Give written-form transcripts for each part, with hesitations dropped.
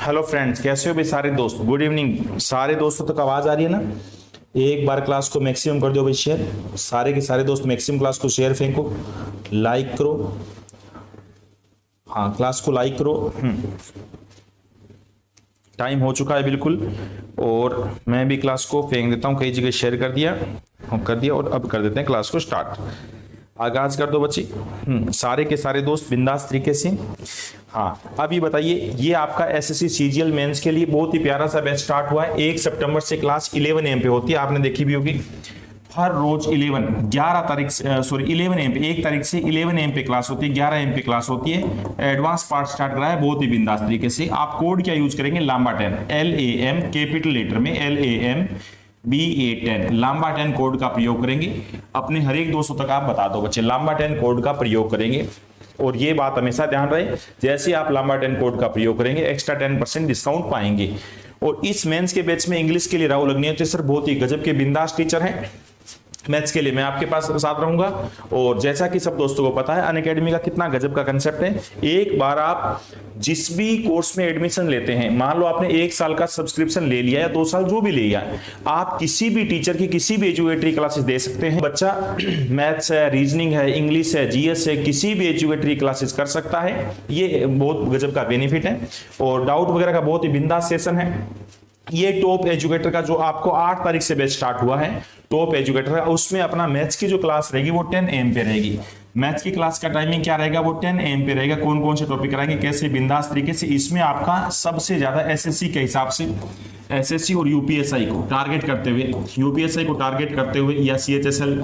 Hello friends, कैसे हो भाई सारे दोस्त। Good evening. सारे दोस्तों तक आवाज आ रही है ना। एक बार क्लास को मैक्सिमम कर दो भाई शेयर। सारे के सारे दोस्त मैक्सिमम क्लास को शेयर फेंको, लाइक करो। हाँ, क्लास को लाइक करो। टाइम हो चुका है बिल्कुल, और मैं भी क्लास को फेंक देता हूँ। कई जगह शेयर कर दिया और अब कर देते हैं क्लास को स्टार्ट। आगाज कर दो बच्चे। सारे के सारे दोस्त बिंदास तरीके से। हाँ, अब ये बताइए, ये आपका एसएससी सीजीएल मेंस के लिए बहुत ही प्यारा सा बैच स्टार्ट हुआ है। 1 सितंबर से क्लास 11 AM पे होती है, आपने देखी भी होगी। हर रोज 11 तारीख से 11 AM पे, 1 तारीख से 11 AM पे क्लास होती है, 11 AM पे क्लास होती है। एडवांस पार्ट स्टार्ट करा है बहुत ही बिंदास तरीके से। आप कोड क्या यूज करेंगे? लांबा 10, LAM कैपिटल लेटर में LAM BA10 लांबा 10 कोड का प्रयोग करेंगे। अपने हर एक दोस्तों तक आप बता दो बच्चे, लांबा 10 कोड का प्रयोग करेंगे। और ये बात हमेशा ध्यान रहे, जैसे आप लांबा 10 कोड का प्रयोग करेंगे एक्स्ट्रा 10% डिस्काउंट पाएंगे। और इस मेंस के बैच में इंग्लिश के लिए राहुल अग्निहोत्री सर बहुत ही गजब के बिंदास टीचर हैं। मैथ्स के लिए मैं आपके पास साथ रहूंगा। और जैसा कि सब दोस्तों को पता है, अनअकैडमी का कितना गजब का कंसेप्ट है। एक बार आप जिस भी कोर्स में एडमिशन लेते हैं, मान लो आपने 1 साल का सब्सक्रिप्शन ले लिया या 2 साल जो भी ले लिया, आप किसी भी टीचर की किसी भी एजुकेटरी क्लासेस दे सकते हैं। बच्चा मैथ्स है, रीजनिंग है, इंग्लिश है, जीएस है, किसी भी एजुकेटरी क्लासेस कर सकता है। ये बहुत गजब का बेनिफिट है। और डाउट वगैरह का बहुत ही बिंदास सेशन है। ये टॉप एजुकेटर का जो आपको 8 तारीख से बैच स्टार्ट हुआ है, टॉप एजुकेटर का, उसमें अपना मैथ्स की जो क्लास रहेगी वो 10 AM पे रहेगी। मैथ्स की क्लास का टाइमिंग क्या रहेगा? वो 10 AM पे रहेगा। कौन कौन से टॉपिक कराएंगे, कैसे बिंदास तरीके से। इसमें आपका सबसे ज्यादा एसएससी के हिसाब से, एसएससी और यूपीएसआई को टारगेट करते हुए, यूपीएसआई को टारगेट करते हुए, या सीएचएसएल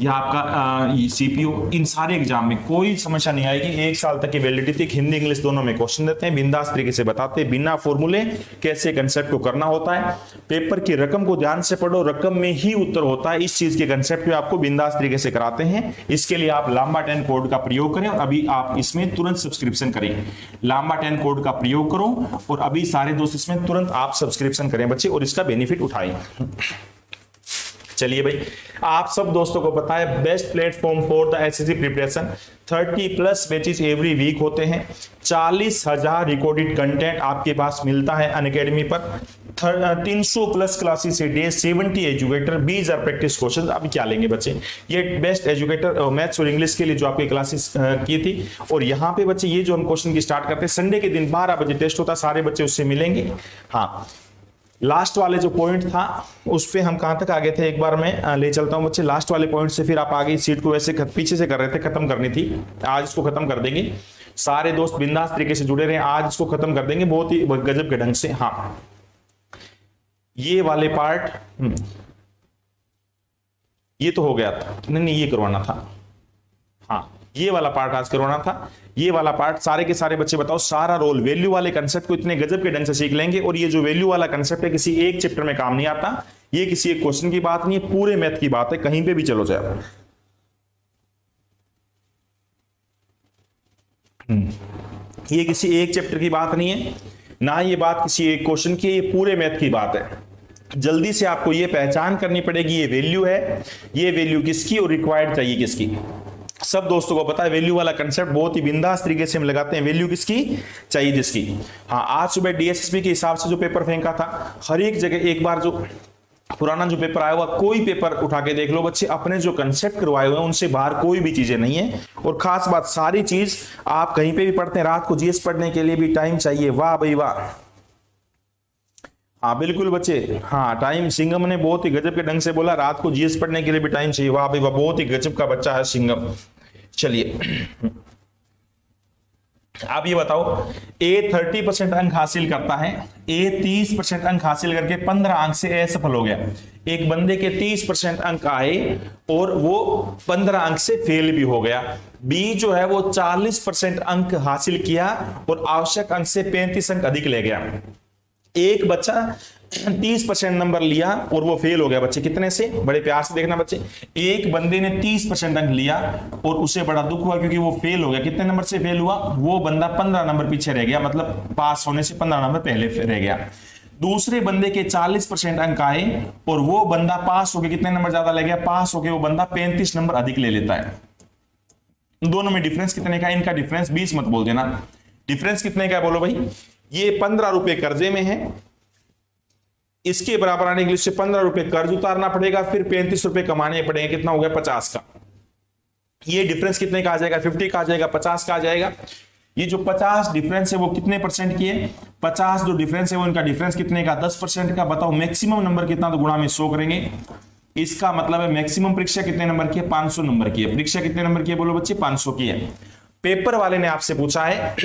या आपका सीपीओ, इन सारे एग्जाम में कोई समस्या नहीं आएगी। 1 साल तक की वैलिडिटी, हिंदी इंग्लिश दोनों में क्वेश्चन देते हैं, बिंदास तरीके से बताते हैं, बिना फॉर्मूले कैसे कंसेप्ट को करना होता है। पेपर की रकम को ध्यान से पढ़ो, रकम में ही उत्तर होता है। इस चीज के कंसेप्ट में आपको बिंदास तरीके से कराते हैं। इसके लिए आप लांबा 10 कोड का प्रयोग करें और अभी आप इसमें तुरंत सब्सक्रिप्शन करें। लांबा 10 कोड का प्रयोग करो और अभी सारे दोस्त इसमें तुरंत आप सब्सक्रिप्शन करें बच्चे, और इसका बेनिफिट उठाएं। चलिए भाई, आप सब दोस्तों को पता है best platform for the SSC preparation. 30+ batches every week होते हैं। 40,000 रिकॉर्डेड कंटेंट आपके पास मिलता है अनअकैडमी पर। 300+ classes a day, 70 educator, 20,000 practice question. अब क्या लेंगे बच्चे? ये बेस्ट एजुकेटर मैथ्स और इंग्लिश के लिए जो आपकी क्लासेस की थी। और यहाँ पे बच्चे ये जो हम क्वेश्चन की स्टार्ट करते हैं, संडे के दिन 12 बजे टेस्ट होता है, सारे बच्चे उससे मिलेंगे। हाँ, लास्ट वाले जो पॉइंट था उस पे हम कहां तक आगे थे, एक बार मैं ले चलता हूं बच्चे। लास्ट वाले पॉइंट से फिर आप आगे सीट को वैसे पीछे से कर रहे थे, खत्म करनी थी। आज इसको खत्म कर देंगे। सारे दोस्त बिंदास तरीके से जुड़े रहे, आज इसको खत्म कर देंगे बहुत ही गजब के ढंग से। हाँ, ये वाले पार्ट ये तो हो गया था, नहीं ये करवाना था। हाँ, ये वाला पार्ट आज करवाना था। ये वाला पार्ट सारे के सारे बच्चे बताओ, सारा रोल वैल्यू वाले कंसेप्ट को इतने गजब के ढंग से सीख लेंगे। और ये जो वैल्यू वाला कंसेप्ट है, किसी एक चैप्टर में काम नहीं आता। ये किसी एक क्वेश्चन की बात नहीं है, पूरे मैथ की बात है, कहीं पे भी चलो जाए। ये किसी एक चैप्टर की बात नहीं है, ना ये बात किसी एक क्वेश्चन की, ये पूरे मैथ की बात है। जल्दी से आपको ये पहचान करनी पड़ेगी, ये वैल्यू है, ये वैल्यू किसकी और रिक्वायर्ड चाहिए किसकी। सब दोस्तों को पता है वैल्यू वाला कंसेप्ट बहुत ही बिंदास तरीके से हम लगाते हैं। वैल्यू किसकी चाहिए? जिसकी। हाँ, आज सुबह डीएसएसबी के हिसाब से जो पेपर फेंका था, हर एक जगह एक बार जो पुराना जो पेपर आया हुआ, कोई पेपर उठा के देख लो बच्चे, अपने जो कंसेप्ट करवाए हुए हैं उनसे बाहर कोई भी चीजें नहीं है। और खास बात, सारी चीज आप कहीं पे भी पढ़ते हैं, रात को जीएस पढ़ने के लिए भी टाइम चाहिए। वाह भाई वाह। हाँ बिल्कुल बच्चे, हाँ टाइम, सिंगम ने बहुत ही गजब के ढंग से बोला, रात को जीएस पढ़ने के लिए भी टाइम चाहिए। वाह भाई वाह, बहुत ही गजब का बच्चा है सिंगम। चलिए, आप ये बताओ, ए 30% अंक हासिल करता है, ए 30% अंक हासिल करके 15 अंक से असफल हो गया। एक बंदे के 30% अंक आए और वो 15 अंक से फेल भी हो गया। बी जो है वो 40% अंक हासिल किया और आवश्यक अंक से 35 अंक अधिक ले गया। एक बच्चा 30% नंबर लिया और वो फेल हो गया बच्चे। कितने से? बड़े प्यार से देखना बच्चे, एक बंदे ने 30% अंक लिया और उसे बड़ा दुख हुआ क्योंकि वो फेल हो गया। कितने नंबर से फेल हुआ? वो बंदा 15 नंबर पीछे रह गया, मतलब पास होने से 15 नंबर पहले रह गया। दूसरे बंदे के 40% अंक आए और वो बंदा पास हो गया, कितने नंबर ज्यादा ले गया? पास हो गया वो बंदा 35 नंबर अधिक ले लेता है। दोनों में डिफरेंस कितने का? इनका डिफरेंस 20 मत बोल देना। डिफरेंस कितने का बोलो भाई? ये 15 रुपए कर्जे में है, इसके बराबर आने के लिए 15 रुपए कर्ज उतारना पड़ेगा, फिर 35 रुपए कमाने पड़ेंगे, कितना हो गया 50 का। ये डिफरेंस कितने का आ जाएगा, 50 का आ जाएगा, 50 का आ जाएगा। ये जो 50 डिफरेंस है वो कितने परसेंट की है, 50 जो डिफरेंस है वो इनका डिफरेंस कितने का, 10% का। बताओ मैक्सिमम नंबर कितना, तो गुणा में 100 करेंगे। इसका मतलब है मैक्सिमम परीक्षा कितने नंबर की है, 500 नंबर की है। परीक्षा कितने नंबर की है, बोलो बच्चे, 500 की है। पेपर वाले ने आपसे पूछा है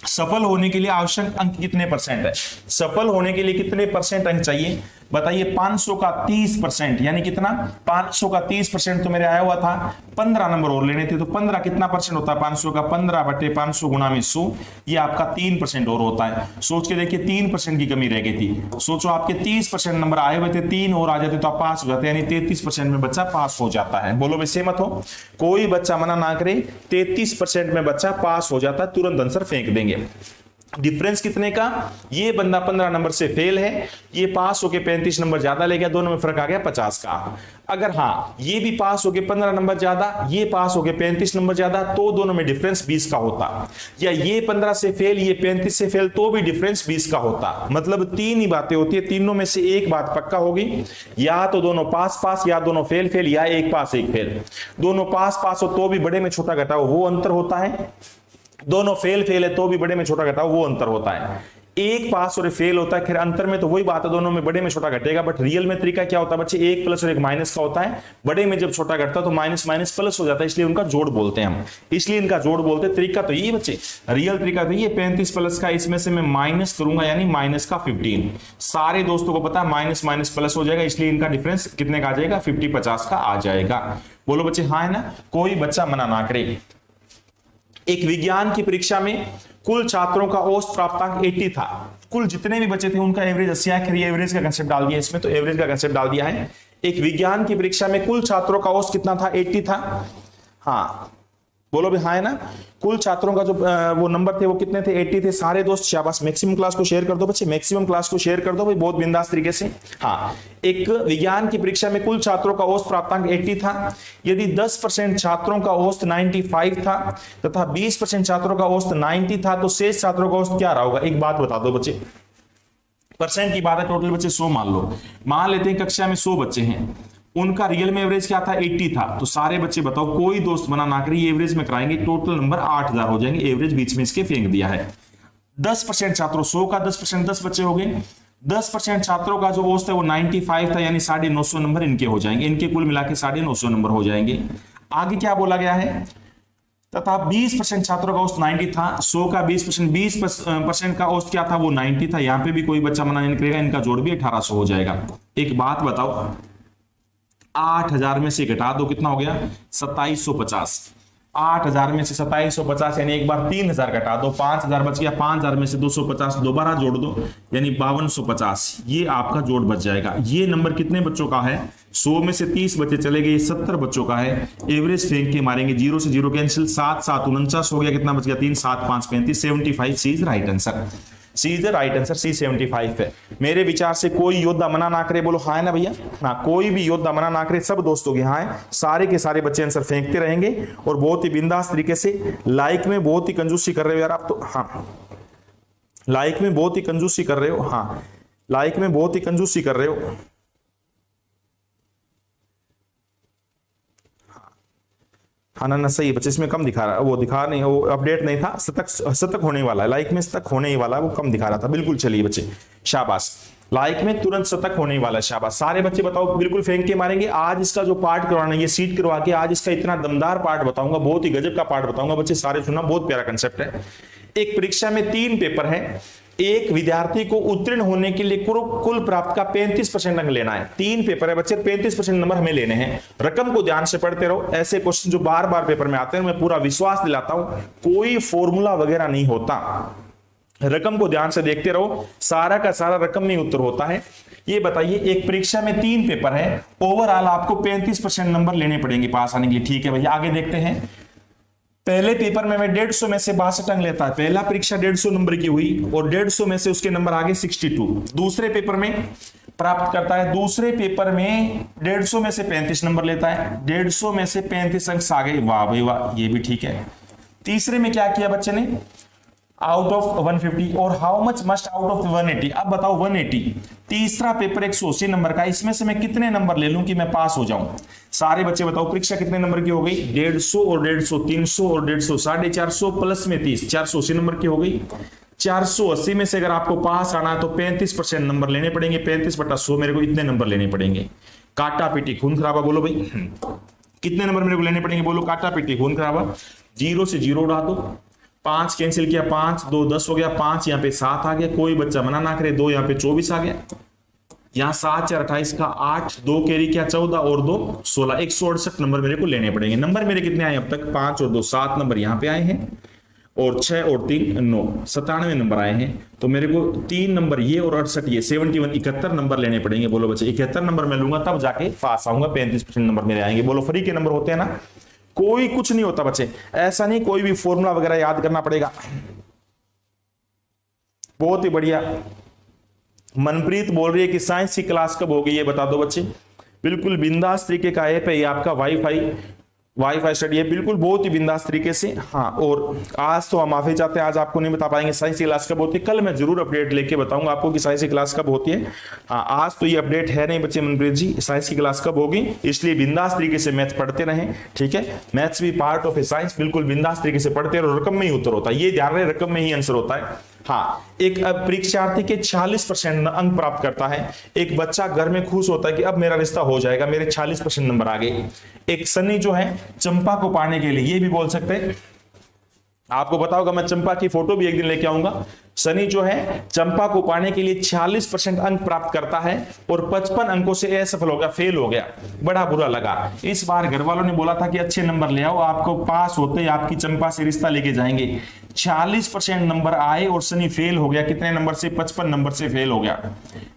सफल होने के लिए आवश्यक अंक कितने परसेंट है, सफल होने के लिए कितने परसेंट अंक चाहिए, बताइए। 500 का 30% यानी कितना, 500 का 30% तो मेरे आया हुआ था, 15 नंबर और लेने थे, तो 15 कितना परसेंट होता है, 500 का 15/500 गुणा में 100, ये आपका 3% और होता है। सोच के देखिए 3% की कमी रह गई थी। सोचो आपके 30% नंबर आए हुए थे, 3 और आ जाते तो आप पास हो जाते, यानी 33% में बच्चा पास हो जाता है। बोलो भाई सहमत हो, कोई बच्चा मना ना करे, 33% में बच्चा पास हो जाता है, तुरंत आंसर फेंक देंगे। डिफरेंस कितने का, ये बंदा 15 नंबर से फेल है, ये पास होके 35 नंबर ज्यादा ले गया, दोनों में फर्क आ गया 50 का। अगर हाँ ये भी पास होके 15 नंबर ज्यादा, ये पास होके 35 नंबर ज्यादा, तो दोनों में डिफरेंस 20 का होता। या ये 15 से फेल, ये 35 से फेल, तो भी डिफरेंस 20 का होता। मतलब 3 ही बातें होती है, तीनों में से एक बात पक्का होगी, या तो दोनों पास पास, या दोनों फेल फेल, या एक पास एक फेल। दोनों पास पास हो तो भी बड़े में छोटा घटाओ वो अंतर होता है, दोनों फेल फेल है तो भी बड़े में छोटा घटाओ वो अंतर होता है। एक पास और फेल होता है, खैर अंतर में तो वही बात है, दोनों में बड़े में छोटा घटेगा, बट रियल में तरीका क्या होता है बच्चे, एक प्लस और एक माइनस का होता है। बड़े में जब छोटा घटता है तो माइनस माइनस प्लस हो जाता है, इसलिए उनका जोड़ बोलते हैं हम, इसलिए इनका जोड़ बोलते हैं। तरीका तो यही बच्चे, रियल तरीका तो ये 35 प्लस का, इसमें से मैं माइनस करूंगा यानी माइनस का 15। सारे दोस्तों को पता है माइनस माइनस प्लस हो जाएगा, इसलिए इनका डिफरेंस कितने का आ जाएगा, 50-50 का आ जाएगा। बोलो बच्चे हाँ है ना, कोई बच्चा मना ना करे। एक विज्ञान की परीक्षा में कुल छात्रों का औसत प्राप्तांक 80 था, कुल जितने भी बच्चे थे उनका एवरेज 80 है। एवरेज का कंसेप्ट डाल दिया इसमें, तो एवरेज का कंसेप्ट डाल दिया है। एक विज्ञान की परीक्षा में कुल छात्रों का औसत कितना था, 80 था। हाँ बोलो भी हाँ है ना, कुल छात्रों का जो वो नंबर थे वो कितने थे, 80 थे। सारे दोस्त शाबाश, मैक्सिमम क्लास को शेयर कर दो बच्चे, मैक्सिमम क्लास को शेयर कर दो भाई, बहुत बिंदास तरीके से। हाँ, एक विज्ञान की परीक्षा में कुल छात्रों का औसत प्राप्तांक 80 था। यदि 10% छात्रों का औसत 95 था तथा 20% छात्रों का औसत 90 था, तो शेष छात्रों का औसत क्या रहा होगा। एक बात बता दो बच्चे, परसेंट की बात है, टोटल बच्चे 100 मान लो, मान लेते हैं कक्षा में 100 बच्चे हैं, उनका रियल में एवरेज क्या था, 80 था। तो सारे बच्चे बताओ, कोई दोस्त मना ना करे, एवरेज में कराएंगे, टोटल नंबर 8000 हो जाएंगे। एवरेज बीच में इसके फेंक दिया है। 10% छात्रों, 100 का 10% 10 बच्चे हो गए, 10% छात्रों का जो औसत है वो 95 था, यानी 950 नंबर इनके हो जाएंगे, इनके कुल मिला के 950 नंबर हो जाएंगे। आगे क्या बोला गया है, तथा 20% छात्रों का औसत 90 था। 100 का 20% का औसत क्या था, वो 90 था। यहां पे भी कोई बच्चा मना नहीं करेगा, इनका जोड़ भी 1800 हो जाएगा। एक बात बताओ, 8000 में से घटा दो, कितना हो गया, 2750। 8000 में से 2750 यानी एक बार 3000 घटा दो, 5000 बच गया। 5000 में से 250 दोबारा जोड़ दो, यानी 5250। ये आपका जोड़ बच जाएगा। ये नंबर कितने बच्चों का है, 100 में से 30 बच्चे चले गए, 70 बच्चों का है। एवरेज फेंक के मारेंगे, 0 से 0 कैंसिल, 7 7 49 हो गया, कितना बच गया, 3 7 5 35, 75। C is right answer, C is right answer, C 75 है। मेरे विचार से कोई योद्धा मना ना करे, बोलो हाँ है ना भैया, हाँ कोई भी योद्धा मना ना करे, सब दोस्तों के हाँ है। सारे के सारे बच्चे आंसर फेंकते रहेंगे और बहुत ही बिंदास तरीके से। लाइक में बहुत ही कंजूसी कर रहे हो यार आप तो, हाँ लाइक में बहुत ही कंजूसी कर रहे हो, हाँ लाइक में बहुत ही कंजूसी कर रहे हो। हाँ ना सही है बच्चे, इसमें कम दिखा रहा है, वो दिखा नहीं, वो अपडेट नहीं था, शतक होने वाला है, लाइक में शतक होने ही वाला है, वो कम दिखा रहा था। बिल्कुल चलिए बच्चे शाबाश, लाइक में तुरंत शतक होने वाला है, शाबाश। सारे बच्चे बताओ, बिल्कुल फेंक के मारेंगे। आज इसका जो पार्ट करवाना है, ये सीट करवा के आज इसका इतना दमदार पार्ट बताऊंगा, बहुत ही गजब का पार्ट बताऊंगा बच्चे, सारे सुनना, बहुत प्यारा कंसेप्ट है। एक परीक्षा में 3 पेपर है, एक विद्यार्थी को उत्तीर्ण होने के लिए कुल प्राप्त का 35% अंक लेना है। 3 पेपर है बच्चे, 35% नंबर हमें लेने हैं। रकम को ध्यान से पढ़ते रहो, ऐसे क्वेश्चन जो बार बार पेपर में आते हैं, मैं पूरा विश्वास दिलाता हूं, कोई फॉर्मूला वगैरह नहीं होता। रकम को ध्यान से देखते रहो, सारा का सारा रकम में उत्तर होता है। ये बताइए, एक परीक्षा में 3 पेपर है, ओवरऑल आपको 35% नंबर लेने पड़ेंगे पास आने के लिए। ठीक है भैया, आगे देखते हैं। पहले पेपर में मैं 150 में से 62 अंक लेता है, पहला परीक्षा 150 नंबर की हुई और 150 में से उसके नंबर आगे 62। दूसरे पेपर में प्राप्त करता है, दूसरे पेपर में 150 में से 35 नंबर लेता है, 150 में से 35 अंक आ गए, वाह भाई वाह, ये भी ठीक है। तीसरे में क्या किया बच्चे ने, आउट ऑफ 150 और how much must out of 180। अब बताओ 180 तीसरा पेपर 180 नंबर का, इसमें से मैं कितने नंबर ले लूं कि मैं पास हो जाऊं? सारे बच्चे बताओ परीक्षा कितने नंबर की हो गई? 150 और 150, 300 और 150, 450 प्लस में 30, 480 नंबर की हो गई। 480 में से अगर आपको पास आना है तो 35% नंबर लेने पड़ेंगे। 35/100 मेरे को इतने नंबर लेने पड़ेंगे। काटा पीटी खून खराबा, बोलो भाई कितने नंबर मेरे को लेने पड़ेंगे? बोलो काटा पीटी खून खराबा। 0 से 0 उड़ा दो, 5 कैंसिल किया, 5 2 10 हो गया, 5 यहाँ पे 7 आ गया, कोई बच्चा मना ना करे, 2 यहाँ पे 24 आ गया, यहाँ 7 4 28 का 8, 2 कैरी किया 14 और 2 16, 168 नंबर मेरे को लेने पड़ेंगे। नंबर मेरे कितने आए अब तक? 5 और 2 7 नंबर यहाँ पे आए हैं और 6 और 3 9, 97 नंबर आए हैं। तो मेरे को 3 नंबर ये और 68 ये 71 71 नंबर लेने पड़ेंगे। बोलो बच्चे 71 नंबर मैं लूंगा तब जाके पास आऊंगा, 35% नंबर मेरे आएंगे। बोलो फ्री के नंबर होते हैं ना, कोई कुछ नहीं होता बच्चे, ऐसा नहीं कोई भी फॉर्मूला वगैरह याद करना पड़ेगा। बहुत ही बढ़िया। मनप्रीत बोल रही है कि साइंस की क्लास कब होगी ये बता दो बच्चे। बिल्कुल बिंदास तरीके का ऐप है ये आपका, वाईफाई स्टडी है, बिल्कुल बहुत ही बिंदास तरीके से। हाँ, और आज तो हम माफी चाहते हैं, आज आपको नहीं बता पाएंगे साइंस की क्लास कब होती है। कल मैं जरूर अपडेट लेके बताऊंगा आपको कि साइंस की क्लास कब होती है। हाँ, आज तो ये अपडेट है नहीं बच्चे मनप्रीत जी, साइंस की क्लास कब होगी, इसलिए बिंदास तरीके से मैथ पढ़ते रहें, ठीक है। मैथ्स भी पार्ट ऑफ ए साइंस, बिल्कुल बिंदास तरीके से पढ़ते रहो, रकम में ही उत्तर होता है, ये ध्यान रहे, रकम में ही आंसर होता है। हाँ, एक परीक्षार्थी के 40% अंक प्राप्त करता है। एक बच्चा घर में खुश होता है कि अब मेरा रिश्ता हो जाएगा, मेरे 40% नंबर आ गए। एक सनी जो है चंपा को पाने के लिए, ये भी बोल सकते हैं, आपको पता होगा, मैं चंपा की फोटो भी एक दिन लेके आऊंगा। सनी जो है चंपा को पाने के लिए 40% अंक प्राप्त करता है और 55 अंकों से असफल हो गया, फेल हो गया, बड़ा बुरा लगा। इस बार घर वालों ने बोला था कि अच्छे नंबर ले आओ, आपको पास होते ही आपकी चंपा से रिश्ता लेके जाएंगे। 40% नंबर आए और सनी फेल हो गया। कितने नंबर से? 55 नंबर से फेल हो गया।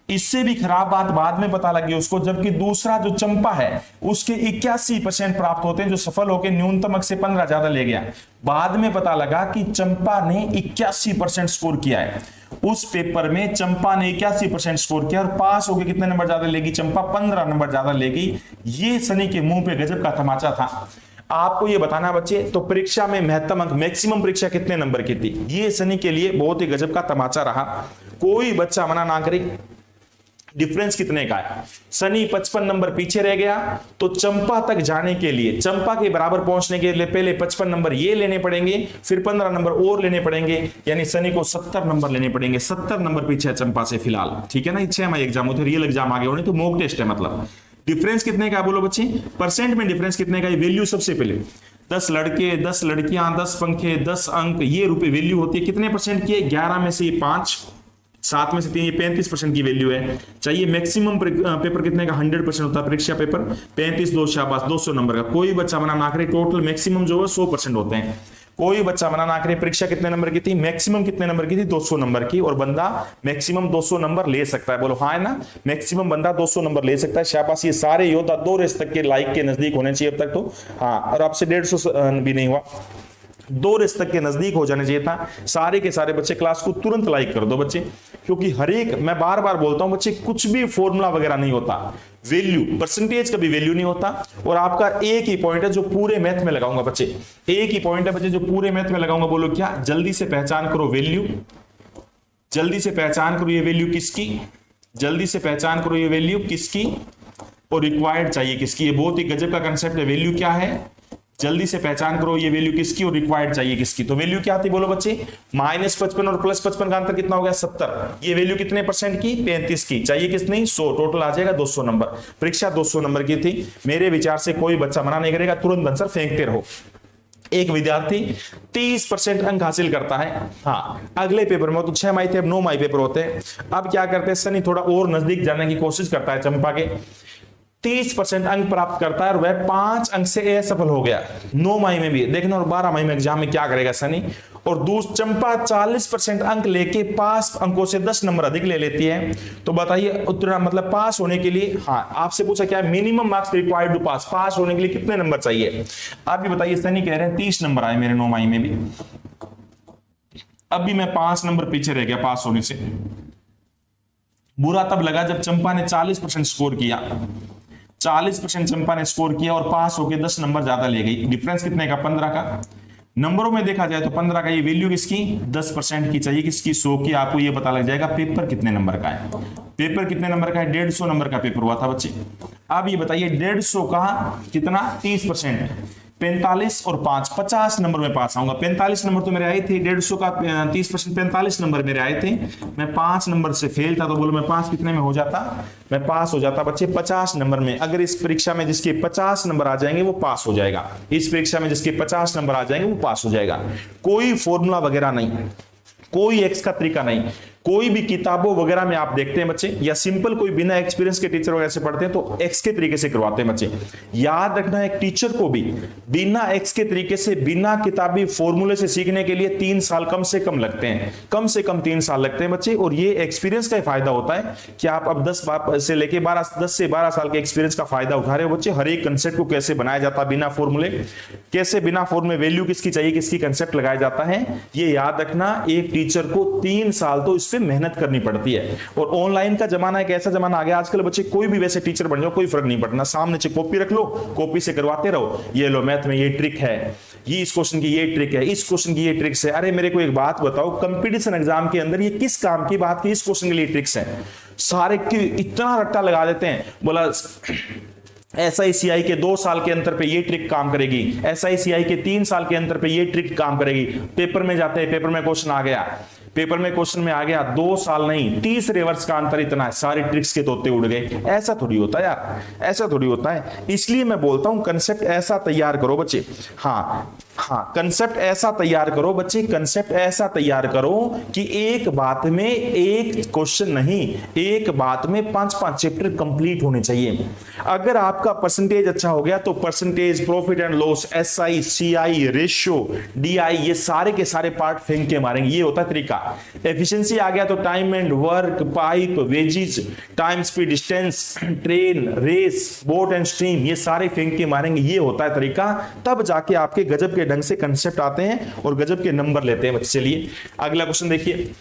इससे भी खराब बात बाद में पता लगी उसको, जबकि दूसरा जो चंपा है उसके 81% प्राप्त होते हैं, जो सफल होकर न्यूनतम अंक से 15 ज्यादा ले गया। बाद में पता लगा कि चंपा ने 81% स्कोर किया है उस पेपर में। चंपा ने 81% स्कोर किया और पास होकर कितने नंबर ज्यादा लेगी? चंपा 15 नंबर ज्यादा लेगी। ये सनी के मुंह पे गजब का तमाचा था। आपको ये बताना बच्चे, तो परीक्षा में महत्तम अंक, मैक्सिमम परीक्षा कितने नंबर की थी? ये सनी के लिए बहुत ही गजब का तमाचा रहा। कोई बच्चा मना ना करे। डिफरेंस कितने का है? सनी 55 नंबर पीछे रह गया, तो चंपा तक जाने के लिए, चंपा के बराबर पहुंचने के लिए पहले 55 नंबर ये लेने पड़ेंगे, फिर 15 नंबर और लेने पड़ेंगे, यानी सनी को 70 नंबर लेने पड़ेंगे। 70 नंबर पीछे है चंपा से फिलहाल, ठीक है ना। 6 माह एग्जाम होते, रियल एग्जाम आगे होने, तो मॉक टेस्ट है मतलब। डिफरेंस कितने का बोलो बच्चे? परसेंट में डिफरेंस कितने का? वैल्यू सबसे पहले 10 लड़के 10 लड़कियां 10 पंखे 10 अंक, ये रुपए वैल्यू होती है। कितने परसेंट की है? 11 में से ये 5, 7 में से 3, ये 35% की वैल्यू है। चाहिए मैक्सिमम पेपर कितने का? 100% होता है परीक्षा पेपर। 35 2 शाबाश, 200 नंबर का। कोई बच्चा मना ना करे, टोटल मैक्सिमम जो है 100% होते हैं। कोई बच्चा मना ना करे। परीक्षा कितने नंबर की थी? मैक्सिमम कितने नंबर की थी? 200 नंबर की, और बंदा मैक्सिमम 200 नंबर ले सकता है। बोलो हाँ है ना, मैक्सिमम बंदा 200 नंबर ले सकता है। शाबाश, ये सारे योद्धा 2 रेस तक के लाइक के नजदीक होने चाहिए अब तक तो। हाँ, और आपसे 150 भी नहीं हुआ, 2 रेस तक के नजदीक हो जाने चाहिए था। सारे के सारे बच्चे क्लास को तुरंत लाइक कर दो बच्चे, क्योंकि हर एक, मैं बार बार बोलता हूं बच्चे, कुछ भी फॉर्मूला वगैरह नहीं होता, वैल्यू परसेंटेज का भी वैल्यू नहीं होता। और आपका एक ही पॉइंट है जो पूरे मैथ में लगाऊंगा बच्चे, एक ही पॉइंट है बच्चे जो पूरे मैथ में लगाऊंगा। बोलो क्या? जल्दी से पहचान करो वैल्यू, जल्दी से पहचान करो ये वैल्यू किसकी, जल्दी से पहचान करो ये वैल्यू किसकी, और रिक्वायर्ड चाहिए किसकी। ये बहुत ही गजब का कंसेप्ट है। वैल्यू क्या है? जल्दी से पहचान करो ये वैल्यू किसकी और रिक्वायर्ड चाहिए किसकी। तो वैल्यू क्या आती? बोलो बच्चे, -55 और +55 का अंतर कितना हो गया? 70। ये वैल्यू कितने परसेंट की? 35 की। चाहिए कितनी? 100। टोटल आ जाएगा 200 नंबर। परीक्षा 200 नंबर की थी। मेरे विचार से कोई बच्चा मना नहीं करेगा, तुरंत आंसर फेंकते रहो। एक विद्यार्थी 30% अंक हासिल करता है। हाँ, अगले पेपर में तो 6 माही थे, अब 9 माही पेपर होते हैं। अब क्या करते हैं, सनी थोड़ा और नजदीक जाने की कोशिश करता है चंपा के, 30% अंक प्राप्त करता है और वह 5 अंक से असफल हो गया। 9 माही में भी देखना, और 12 माही में एग्जाम में क्या करेगा सनी। और चंपा 40% अंक लेके पास अंकों से 10 नंबर अधिक ले लेती है। तो बताइए उत्तर, मतलब पास होने के लिए, हाँ आपसे पूछा क्या मिनिमम मार्क्स रिक्वायर्ड टू पास, पास होने के लिए कितने नंबर चाहिए? आप भी बताइए। सनी कह रहे हैं 30 नंबर आए मेरे 9 माही में भी, अब भी मैं 5 नंबर पीछे रह गया पास होने से। बुरा तब लगा जब चंपा ने 40% स्कोर किया, 40% चंपा ने स्कोर किया और पास होकर 10 नंबर ज्यादा ले गई। डिफरेंस कितने का? 15 का। नंबरों में देखा जाए तो 15 का ये वैल्यू किसकी 10% की चाहिए, किसकी 100 की। आपको ये पता लग जाएगा पेपर कितने नंबर का है। पेपर कितने नंबर का है, 150 नंबर का पेपर हुआ था बच्चे। अब ये बताइए 150 का कितना 30%, 45 और 5, 50 नंबर में पास आऊंगा। 45 नंबर तो मेरे आए थे, 150 का 30%, 45 नंबर मेरे आए थे। मैं 5 नंबर से फेल था, तो बोलो मैं पास कितने में हो जाता, मैं पास हो जाता बच्चे 50 नंबर में। अगर इस परीक्षा में जिसके 50 नंबर आ जाएंगे वो पास हो जाएगा, इस परीक्षा में जिसके 50 नंबर आ जाएंगे वो पास हो जाएगा। कोई फॉर्मूला वगैरह नहीं, कोई एक्स का तरीका नहीं, कोई भी किताबों वगैरह में आप देखते हैं बच्चे, या सिंपल कोई बिना एक्सपीरियंस के टीचर वगैरह से पढ़ते हैं तो एक्स के तरीके से करवाते हैं बच्चे। याद रखना एक टीचर को भी बिना एक्स के तरीके से, बिना किताबी फॉर्मूले से सीखने के लिए 3 साल कम से कम लगते हैं, कम से कम 3 साल लगते हैं बच्चे। और ये एक्सपीरियंस का फायदा होता है कि आप अब 10 से लेके 10 से 12 साल के एक्सपीरियंस का फायदा उठा रहे हो बच्चे। हर एक कंसेप्ट को कैसे बनाया जाता है बिना फॉर्मूले, कैसे बिना फॉर्मूले वैल्यू किसकी चाहिए, किसकी कंसेप्ट लगाया जाता है, ये याद रखना। एक टीचर को 3 साल तो इस पे मेहनत करनी पड़ती है। और ऑनलाइन का जमाना एक ऐसा जमाना आ गया आजकल बच्चे, कोई भी वैसे टीचर बन जाओ कोई फर्क नहीं पड़ना, सामने से कॉपी रख लो, कॉपी से करवाते रहो। ये लो मैथ में ये ट्रिक है, ये इस क्वेश्चन की ये ट्रिक है, इस क्वेश्चन की ये ट्रिक्स है। अरे मेरे को एक बात बताओ, कंपटीशन एग्जाम के अंदर ये किस काम की बात की, इस क्वेश्चन के लिए ट्रिक्स है, सारे की इतना रट्टा लगा देते हैं। बोला SICI के 2 साल के अंतर पे ये ट्रिक काम करेगी, SICI के 3 साल के अंतर पे ये ट्रिक काम करेगी। पेपर में जाते हैं, पेपर में क्वेश्चन आ गया, पेपर में क्वेश्चन में आ गया 2 साल नहीं 30 रिवर्स का अंतर इतना है, सारी ट्रिक्स के तोते उड़ गए। ऐसा थोड़ी होता है यार, ऐसा थोड़ी होता है। इसलिए मैं बोलता हूं कंसेप्ट ऐसा तैयार करो बच्चे। हाँ, कंसेप्ट ऐसा तैयार करो बच्चे, कंसेप्ट ऐसा तैयार करो कि एक बात में एक क्वेश्चन नहीं, एक बात में 5-5 चैप्टर कंप्लीट होने चाहिए। अगर आपका परसेंटेज अच्छा हो गया तो percentage, profit and loss, SICI, ratio, DI, ये सारे के सारे पार्ट फेंक के मारेंगे। ये होता है तरीका। एफिशिएंसी आ गया तो time and work, pipe, wages, time, speed, distance, train, race, boat and stream, ये सारे फेंक के मारेंगे। ये होता है तरीका। तब जाके आपके गजब के ढंग से कंसेप्ट आते हैं और गजब के नंबर लेते हैं बच्चे। चलिए अगला क्वेश्चन देखिए।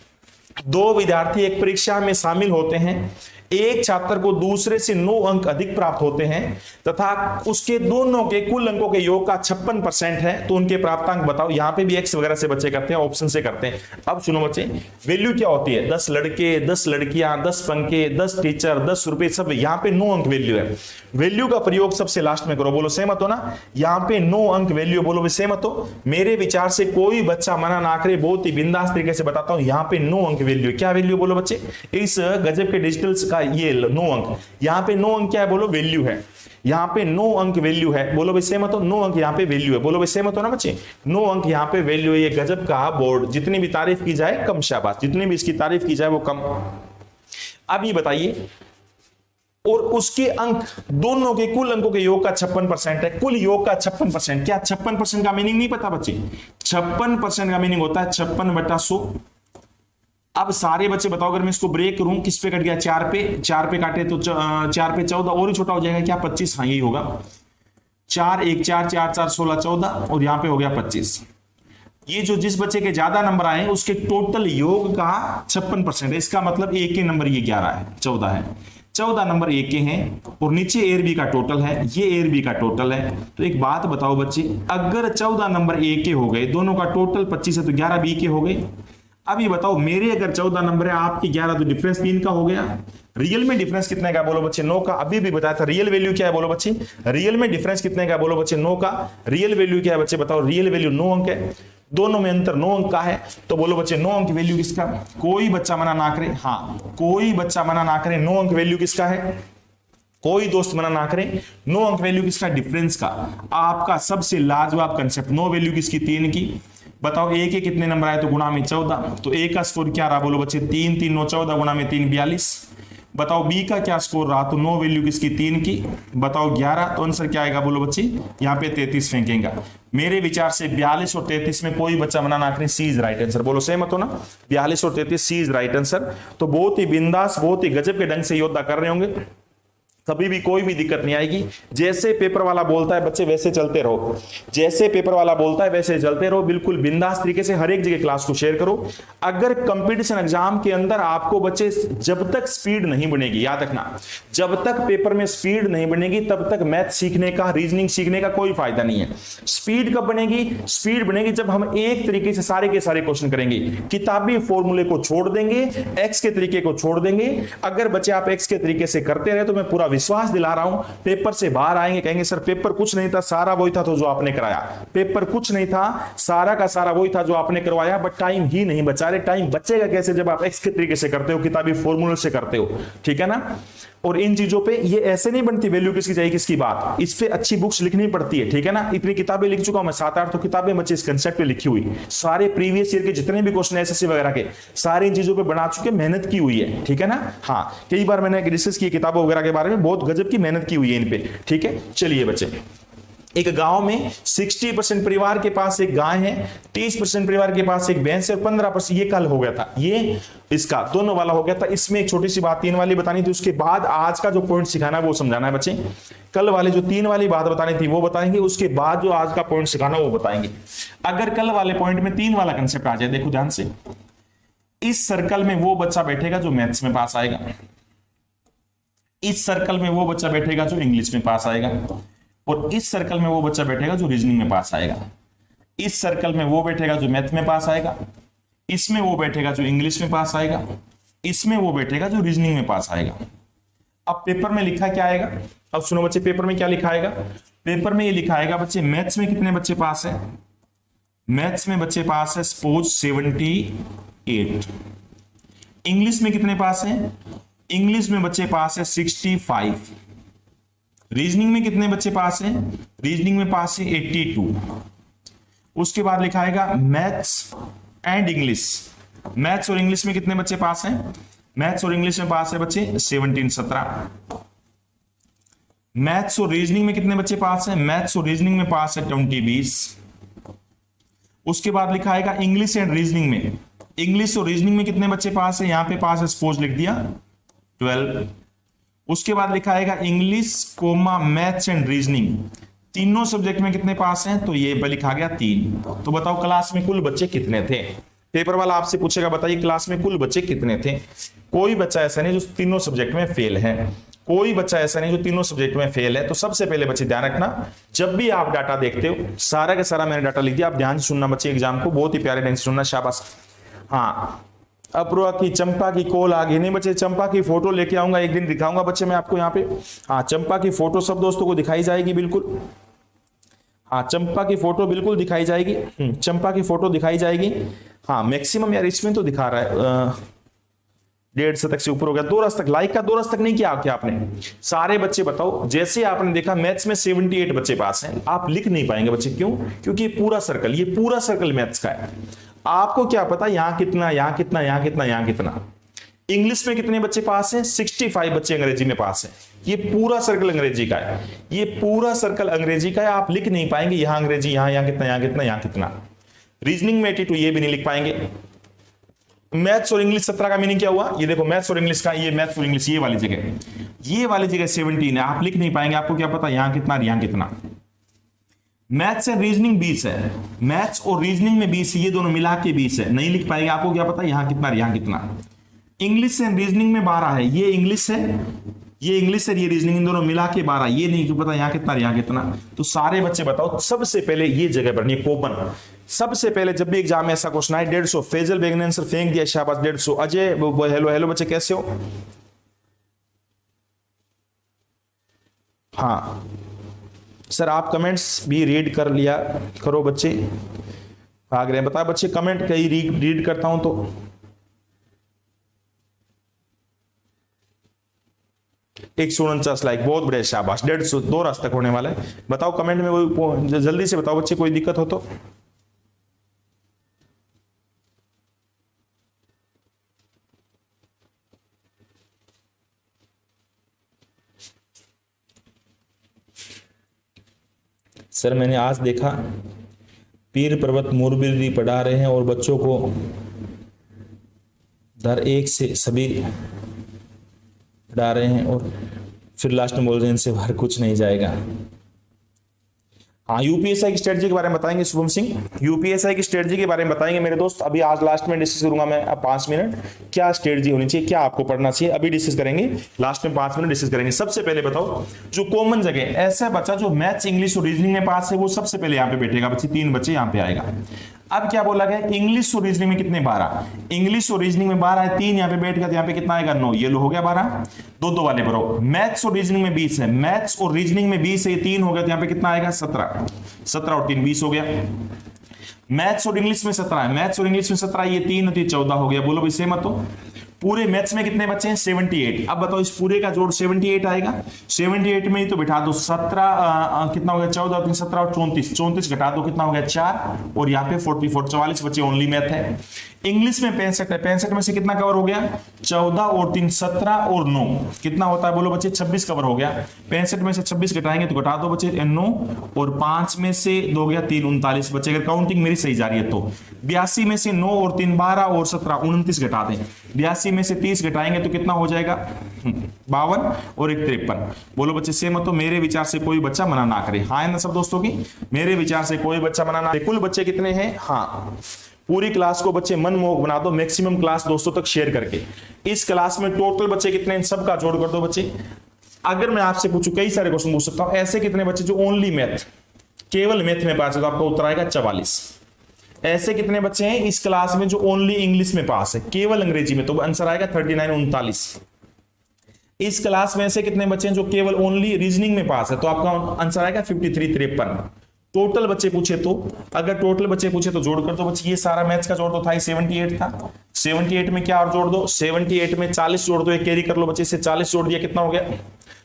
2 विद्यार्थी एक परीक्षा में शामिल होते हैं, एक छात्र को दूसरे से 9 अंक अधिक प्राप्त होते हैं तथा उसके दोनों के कुल अंकों के योग का 56% है, तो उनके प्राप्तांक बताओ। यहां पे भी एक्स वगैरह से बच्चे करते हैं, ऑप्शन से करते हैं। अब सुनो बच्चे, वैल्यू क्या होती है, 10 लड़के, 10 लड़कियां, 10 पंखे, 10 टीचर, 10 रुपए, सब यहां पे 9 अंक वैल्यू है। वैल्यू का प्रयोग सबसे लास्ट में करो, बोलो सहमत हो ना। यहां पे 9 अंक वैल्यू, बोलो भी सहमत हो। मेरे विचार से कोई बच्चा मना ना करे, बहुत ही बिंदास तरीके से बताता हूं। यहां पे 9 अंक वैल्यू, क्या वैल्यू बोलो बच्चे, इस गजब के डिजिटल का ये 9 अंक। यहां पे 9 अंक क्या है, बोलो वैल्यू है। यहां पे 9 अंक वैल्यू है, बोलो भाई सहमत हो। 9 अंक यहां पे वैल्यू है, बोलो भाई सहमत हो ना बच्चे। 9 अंक यहां पे वैल्यू है। ये गजब का बोर्ड, जितनी भी तारीफ की जाए कम, शाबाश, जितनी भी इसकी तारीफ की जाए वो कम। अब ये बताइए, और उसके अंक, दोनों के कुल अंकों के योग का 56% है, कुल योग का 56%। क्या 56% का मीनिंग नहीं पता बच्चे? 56% का मीनिंग होता है 56/100। अब सारे बच्चे बताओ, अगर मैं इसको ब्रेक करूं, किस पे कट गया, 4 पे, 4 पे काटे तो 4 पे 14, और ही छोटा हो जाएगा क्या, 25। हाँ यही होगा, 4 1 4 4 4 16 14, और यहां पे हो गया 25। ये जो जिस बच्चे के ज्यादा नंबर आए उसके टोटल योग का 56% है। इसका मतलब ए के नंबर ये 11 है, 14 है, 14 नंबर ए के हैं, और नीचे एयर बी का टोटल है, ये एयर बी का टोटल है। तो एक बात बताओ बच्चे, अगर 14 नंबर ए के हो गए, दोनों का टोटल 25 है, तो 11 बी के हो गए। अब ये बताओ, मेरे अगर 14 नंबर है, आपके 11, तो डिफरेंस 3 का हो गया। रियल में डिफरेंस कितने का, बोलो बच्चे 9 का। अभी भी बताया था रियल वैल्यू क्या है, बोलो बच्चे। रियल में डिफरेंस कितने का, बोलो बच्चे 9 का। रियल वैल्यू क्या है बच्चे, बताओ। रियल वैल्यू 9 अंक है, दोनों में अंतर 9 अंक का है। तो बोलो बच्चे 9 अंक वैल्यू किसका, कोई बच्चा मना ना करे। हाँ, कोई बच्चा मना ना करे, 9 अंक वैल्यू किसका है, कोई दोस्त मना ना करे। 9 अंक वैल्यू किसका, डिफरेंस का। आपका सबसे लाजवाब कंसेप्ट, 9 वैल्यू किसकी, 3 की। बताओ ए के कितने नंबर आए, तो गुणा में 14, तो ए का स्कोर क्या रहा, बोलो बच्चे 3 3 9 14, गुणा में 3 42। बताओ बी का क्या स्कोर रहा, तो 9 वैल्यू किसकी, 3 की। बताओ 11, तो आंसर क्या आएगा, बोलो बच्चे, यहाँ पे 33 फेंकेगा। मेरे विचार से 42 और 33 में कोई बच्चा मना ना करे, सी इज राइट आंसर। बोलो सहमत हो ना, 42 और 33 सी इज राइट आंसर। तो बहुत ही बिंदास, बहुत ही गजब के ढंग से योद्धा कर रहे होंगे। कभी भी कोई भी दिक्कत नहीं आएगी। जैसे पेपर वाला बोलता है बच्चे वैसे चलते रहो, जैसे पेपर वाला बोलता है वैसे चलते रहो, बिल्कुल बिंदास तरीके से हर एक जगह क्लास को शेयर करो। अगर कंपटीशन एग्जाम के अंदर आपको बच्चे जब तक स्पीड नहीं बनेगी, याद रखना, जब तक पेपर में स्पीड नहीं बनेगी तब तक मैथ सीखने का, रीजनिंग सीखने का कोई फायदा नहीं है। स्पीड कब बनेगी? स्पीड बनेगी जब हम एक तरीके से सारे के सारे क्वेश्चन करेंगे, किताबी फॉर्मूले को छोड़ देंगे, एक्स के तरीके को छोड़ देंगे। अगर बच्चे आप एक्स के तरीके से करते रहे तो मैं पूरा विश्वास दिला रहा हूं पेपर से बाहर आएंगे, कहेंगे सर पेपर कुछ नहीं था, सारा वही था तो जो आपने कराया, पेपर कुछ नहीं था, सारा का सारा वही था जो आपने करवाया, बट टाइम ही नहीं बचा रहे। टाइम बचेगा कैसे? जब आप एक्स के तरीके से करते हो, किताबी फॉर्मूले से करते हो, ठीक है ना। और इन चीजों पे ये ऐसे नहीं बनती वैल्यू किसकी चाहिए किसकी बात, इस पे अच्छी बुक्स लिखनी पड़ती है, ठीक है ना। इतनी किताबें लिख चुका हूं मैं, 7-8 तो किताबें बच्चे इस कंसेप्ट पे लिखी हुई, सारे प्रीवियस ईयर के जितने भी क्वेश्चन एसएससी वगैरह के सारे इन चीजों पे बना चुके, मेहनत की हुई है, ठीक है ना। हाँ, कई बार मैंने डिस्कस की किताबों वगैरह के बारे में, बहुत गजब की मेहनत की हुई है इन पे, ठीक है। चलिए बच्चे, एक गांव में 60% परिवार के पास एक गाय है, 30% परिवार के पास एक भैंस है, 15%, ये कल हो गया था, ये इसका दोनों वाला हो गया था। इसमें एक छोटी सी बात 3 वाली बतानी थी, उसके बाद आज का जो पॉइंट सिखाना है वो समझाना है बच्चे। कल वाले जो 3 वाली बात बतानी थी वो बताएंगे, उसके बाद जो आज का पॉइंट सिखाना वो बताएंगे। अगर कल वाले पॉइंट में 3 वाला कंसेप्ट आ जाए, देखो ध्यान से, इस सर्कल में वो बच्चा बैठेगा जो मैथ्स में पास आएगा, इस सर्कल में वो बच्चा बैठेगा जो इंग्लिश में पास आएगा, और इस सर्कल में वो बच्चा बैठेगा जो रीजनिंग में पास आएगा। इस सर्कल में वो बैठेगा जो मैथ में पास आएगा, इसमें वो बैठेगा जो इंग्लिश में पास आएगा, इसमें वो बैठेगा जो रीजनिंग में पास आएगा। अब पेपर में लिखा क्या आएगा? अब सुनो बच्चे, पेपर में क्या लिखा आएगा? पेपर में ये लिखा आएगा बच्चे, मैथ्स में कितने बच्चे पास है? मैथ्स में बच्चे पास है सपोज 78। इंग्लिश में कितने पास है? इंग्लिश में बच्चे पास है 65। रीजनिंग में कितने बच्चे पास हैं? रीजनिंग में पास है 82। उसके बाद लिखा आएगा मैथ्स एंड इंग्लिश, मैथ्स और इंग्लिश में कितने बच्चे पास हैं? मैथ्स और इंग्लिश में पास है बच्चे 17-17। मैथ्स और रीजनिंग में कितने बच्चे पास हैं? मैथ्स और रीजनिंग में पास है 20-20। उसके बाद लिखा आएगा इंग्लिश एंड रीजनिंग में, इंग्लिश और रीजनिंग में कितने बच्चे पास है? यहां पे पास है सपोज लिख दिया 12। उसके बाद लिखा आएगा English comma maths and reasoning, तीनों सब्जेक्ट में कितने पास हैं? तो ये लिखा गया 3। तो बताओ क्लास में कुल बच्चे कितने थे? पेपर वाला आपसे पूछेगा बताइए क्लास में कुल बच्चे कितने थे। कोई बच्चा ऐसा नहीं जो तीनों सब्जेक्ट में फेल है, कोई बच्चा ऐसा नहीं जो तीनों सब्जेक्ट में फेल है। तो सबसे पहले बच्चे ध्यान रखना, जब भी आप डाटा देखते हो, सारा का सारा मैंने डाटा लिख दिया, आप ध्यान से सुनना बच्चे, एग्जाम को बहुत ही प्यारे ढंग से सुनना, शाबाश। हाँ, अप्रूवा की चंपा की कोल आ गई। नहीं बच्चे, चंपा की फोटो लेके आऊंगा, एक दिन दिखाऊंगा बच्चे मैं आपको यहाँ पे। हाँ, चंपा की फोटो सब दोस्तों को दिखाई जाएगी बिल्कुल। हाँ, चंपा की फोटो बिल्कुल दिखाई जाएगी, चंपा की फोटो दिखाई जाएगी। हाँ, मैक्सिमम यार इसमें तो दिखा रहा है 150 तक से ऊपर हो गया। 2 रस तक, लाइक का 2 रस तक नहीं किया क्या आपने? सारे बच्चे बताओ, जैसे आपने देखा मैथ्स में 78 बच्चे पास हैं, आप लिख नहीं पाएंगे बच्चे, क्यों? क्योंकि ये पूरा सर्कल मैथ्स का है। आपको क्या पता यहां कितना, यहां कितना, यहां कितना, यहां कितना। इंग्लिश में कितने बच्चे पास हैं? 65 बच्चे अंग्रेजी में पास हैं। ये पूरा सर्कल अंग्रेजी का है, ये पूरा सर्कल अंग्रेजी का है। आप लिख नहीं पाएंगे यहां अंग्रेजी, यहां कितना, यहां कितना, यहां कितना। रीजनिंग में 82, ये भी नहीं लिख पाएंगे। मैथ्स और इंग्लिश 17 का मीनिंग क्या हुआ? ये देखो मैथ्स और इंग्लिश का, ये मैथ्स और इंग्लिश ये वाली जगह 17 है, आप लिख नहीं पाएंगे। आपको क्या पता यहां कितना, यहां कितना। मैथ्स एंड रीजनिंग 20 है, मैथ्स और रीजनिंग में 20, ये दोनों मिला के 20 है, नहीं लिख पाएंगे। आपको क्या पता यहां कितना, यहां कितना। इंग्लिश एंड रीजनिंग में 12 है, ये इंग्लिश है, ये रीजनिंग, इन दोनों मिला के 12, ये नहीं पता यहां कितना, यहां कितना। तो सारे बच्चे बताओ, सबसे पहले ये जगह पर नहीं, कॉमन। सबसे पहले जब भी एग्जाम में ऐसा क्वेश्चन आए 150, फैजल बेग ने आंसर फेंक दिया, शाबाश 150। अजय हेलो हेलो बच्चे कैसे हो? हाँ सर, आप कमेंट्स भी रीड कर लिया करो बच्चे, भाग रहे हैं। बता बच्चे, कमेंट कहीं रीड करता हूं तो। एक 149 लाइक, बहुत बढ़िया, शाबाश। 150, 2 रास्ते तक होने वाला है। बताओ कमेंट में, वो जल्दी से बताओ बच्चे, कोई दिक्कत हो तो। सर मैंने आज देखा पीर पर्वत मुरबिरी पढ़ा रहे हैं और बच्चों को धर 1 से सभी पढ़ा रहे हैं और फिर लास्ट में बोल रहे हैं इनसे बाहर कुछ नहीं जाएगा। हाँ, यूपीएसआई की स्ट्रेटजी के बारे में बताएंगे शुभम सिंह, यूपीएसआई की स्ट्रेटजी के बारे में बताएंगे मेरे दोस्त। अभी आज लास्ट में डिस्कस करूंगा मैं, अब 5 मिनट क्या स्ट्रेटजी होनी चाहिए, क्या आपको पढ़ना चाहिए, अभी डिस्कस करेंगे, लास्ट में 5 मिनट डिस्कस करेंगे। सबसे पहले बताओ जो कॉमन जगह, ऐसा बच्चा जो मैथ्स, इंग्लिश और रीजनिंग में पास है वो सबसे पहले यहाँ पे बैठेगा बच्चे, 3 बच्चे यहाँ पे आएगा। अब क्या बोला गया, इंग्लिश और रीजनिंग में कितने 12, इंग्लिश और रीजनिंग में 12 है, 3 यहाँ पे बैठ गया तो यहाँ पे कितना आएगा 9, ये लो हो गया 12, 2 वाले भरो। मैथ्स और रीजनिंग में 20 है, मैथ्स और रीजनिंग में 20 है, 3 हो गया तो यहाँ पे कितना आएगा 17, 17 और 3 20 हो गया। मैथ्स और इंग्लिश में 17 है, मैथ्स और इंग्लिश में 17, ये 3 होती है 14 हो गया। बोलो भाई सहमत हो। पूरे मैथ्स में कितने बच्चे हैं 78। अब बताओ इस पूरे का जोड़ 78 आएगा, 78 में ही तो बिठा दो 17 कितना हो गया 14 3 17 और 34, 34 घटा दो कितना हो गया 4, और यहाँ पे 44 44 बच्चे ओनली मैथ है। इंग्लिश में 65 है, 65 में से कितना कवर हो गया 14 और 3 17 और 9 कितना होता है बोलो बच्चे 26 कवर हो गया। 65 में से 26 घटाएंगे तो घटा दो बच्चे 9, और 5 में से 2 गया 3 39 बच्चे, अगर काउंटिंग मेरी सही जा रही है तो। 82 में से 9 और 3 12 और 17 29 घटा दें, 82 में से 30 घटाएंगे तो कितना हो जाएगा 52 और 1 53। बोलो बच्चे सेम तो मेरे विचार से कोई बच्चा मना ना करे। हाँ है ना सब दोस्तों की, मेरे विचार से कोई बच्चा मना ना। कुल बच्चे कितने हैं, हाँ पूरी क्लास को बच्चे मनमोहक बना दो, मैक्सिमम क्लास दोस्तों तक शेयर करके। इस क्लास में टोटल बच्चे कितने हैं सबका जोड़ कर दो बच्चे। अगर मैं आपसे पूछूं, कई सारे क्वेश्चन पूछ सकता हूं, ऐसे कितने बच्चे जो ओनली मैथ केवल मैथ में पास है, तो आपका उत्तर आएगा 44। ऐसे कितने बच्चे हैं इस क्लास में जो ओनली इंग्लिश में पास है केवल अंग्रेजी में, तो आंसर आएगा 39 39। इस क्लास में ऐसे कितने बच्चे हैं जो केवल ओनली रीजनिंग में पास है, तो आपका आंसर आएगा 53 53। टोटल बच्चे पूछे तो, अगर टोटल बच्चे पूछे तो जोड़ कर दो बच्चे, ये सारा मैथ्स का जोड़ तो था 78 था, 78 में क्या और जोड़ दो 78 में 40 जोड़ दो, एक कैरी कर लो बच्चे, से 40 जोड़ दिया कितना हो गया,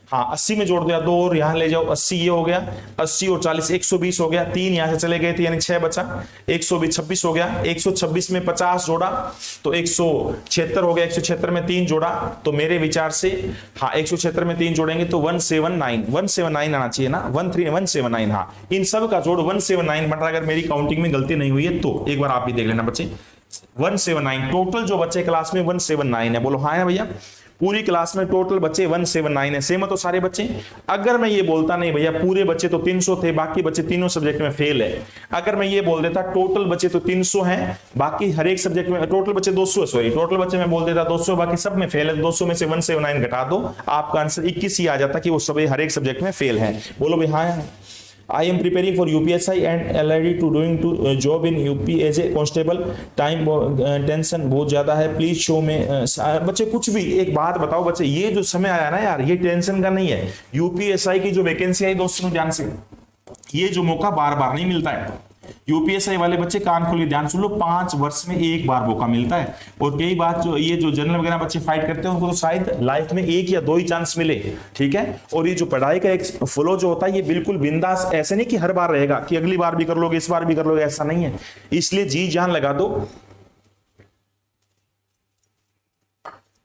हाँ 80 में जोड़ दिया 2 और यहां ले जाओ 80, ये हो गया 80 और 40 120 हो गया, 3 यहां से चले गए थे यानी 6 बचा, 120 26 हो गया, 126 में 50 जोड़ा तो 176 हो गया, 176 में 3 जोड़ा तो मेरे विचार से हाँ 176 में 3 जोड़ेंगे तो 179 आना चाहिए ना, 13179। हाँ इन सब का जोड़ 179 बन रहा है, अगर मेरी काउंटिंग में गलती नहीं हुई है तो एक बार आप भी देख लेना बच्चे। 179 टोटल जो बच्चे क्लास में 179 है, बोलो हाँ है भैया, पूरी क्लास में टोटल बच्चे 179 है, सेम तो सारे बच्चे। अगर मैं ये बोलता नहीं भैया पूरे बच्चे तो 300 थे, बाकी बच्चे तीनों सब्जेक्ट में फेल है, अगर मैं ये बोल देता टोटल बच्चे तो 300 हैं, बाकी हर एक सब्जेक्ट में टोटल बच्चे 200, सॉरी टोटल बच्चे मैं बोल देता 200, बाकी सब में फेल है, 200 में से 179 घटा दो, आपका आंसर 21 ही आ जाता कि वो सभी हर एक सब्जेक्ट में फेल है। बोलो भाई हाँ। I am preparing for UPSI and LID to doing to job in UP as a constable. Time tension बहुत ज्यादा है, प्लीज शो में बच्चे कुछ भी एक बात बताओ बच्चे, ये जो समय आया ना यार ये टेंशन का नहीं है। यूपीएसआई की जो वैकेंसी आई दोस्तों ध्यान से, ये जो मौका बार बार नहीं मिलता है। यूपीएसआई वाले बच्चे कान खोलिए ध्यान सुन लो, 5 वर्ष में एक बार मौका मिलता है, और कई बात जो ये जो जनरल वगैरह बच्चे फाइट करते हैं उनको तो शायद लाइफ में 1 या 2 ही चांस मिले, ठीक है। और ये जो पढ़ाई का एक फ्लो जो होता है ये बिल्कुल बिंदास, ऐसे नहीं कि हर बार रहेगा कि अगली बार भी कर लोगे इस बार भी कर लोगे, ऐसा नहीं है। इसलिए जी जान लगा दो।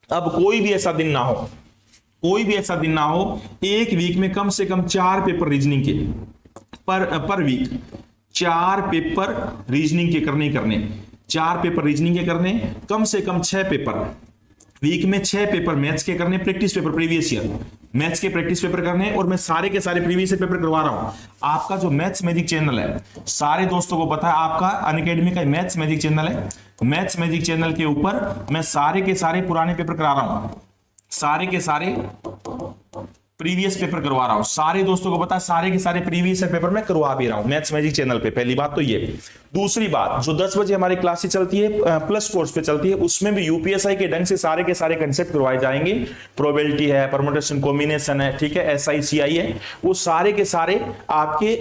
अब कोई भी ऐसा दिन ना हो, कोई भी ऐसा दिन ना हो, एक वीक में कम से कम 4 पेपर रीजनिंग के पर वीक 4 पेपर रीजनिंग के करने 4 पेपर रीजनिंग के करने, कम से कम 6 पेपर वीक में, 6 पेपर मैथ्स के करने, practice paper previous year maths के प्रैक्टिस पेपर करने, और मैं सारे के सारे प्रीवियस ईयर पेपर करवा रहा हूं। आपका जो मैथ्स मैजिक चैनल है, सारे दोस्तों को पता है आपका अनअकैडमी का मैथ्स मैजिक चैनल है, मैथ्स मैजिक चैनल के ऊपर मैं सारे के सारे पुराने पेपर करा रहा हूं, सारे के सारे प्रीवियस पेपर करवा रहा हूं, सारे दोस्तों को पता है सारे के सारे प्रीवियस पेपर मैं करवा भी रहा हूं मैथ्स मैजिक चैनल पे। पहली बात तो ये। दूसरी बात, जो 10 बजे हमारी क्लासेस चलती है प्लस कोर्स पे चलती है, उसमें भी यूपीएसआई के ढंग से सारे के सारे कंसेप्ट करवाए जाएंगे। प्रोबेबिलिटी है, परम्यूटेशन कॉम्बिनेशन है, ठीक है, एसआईसीआई है, वो सारे के सारे आपके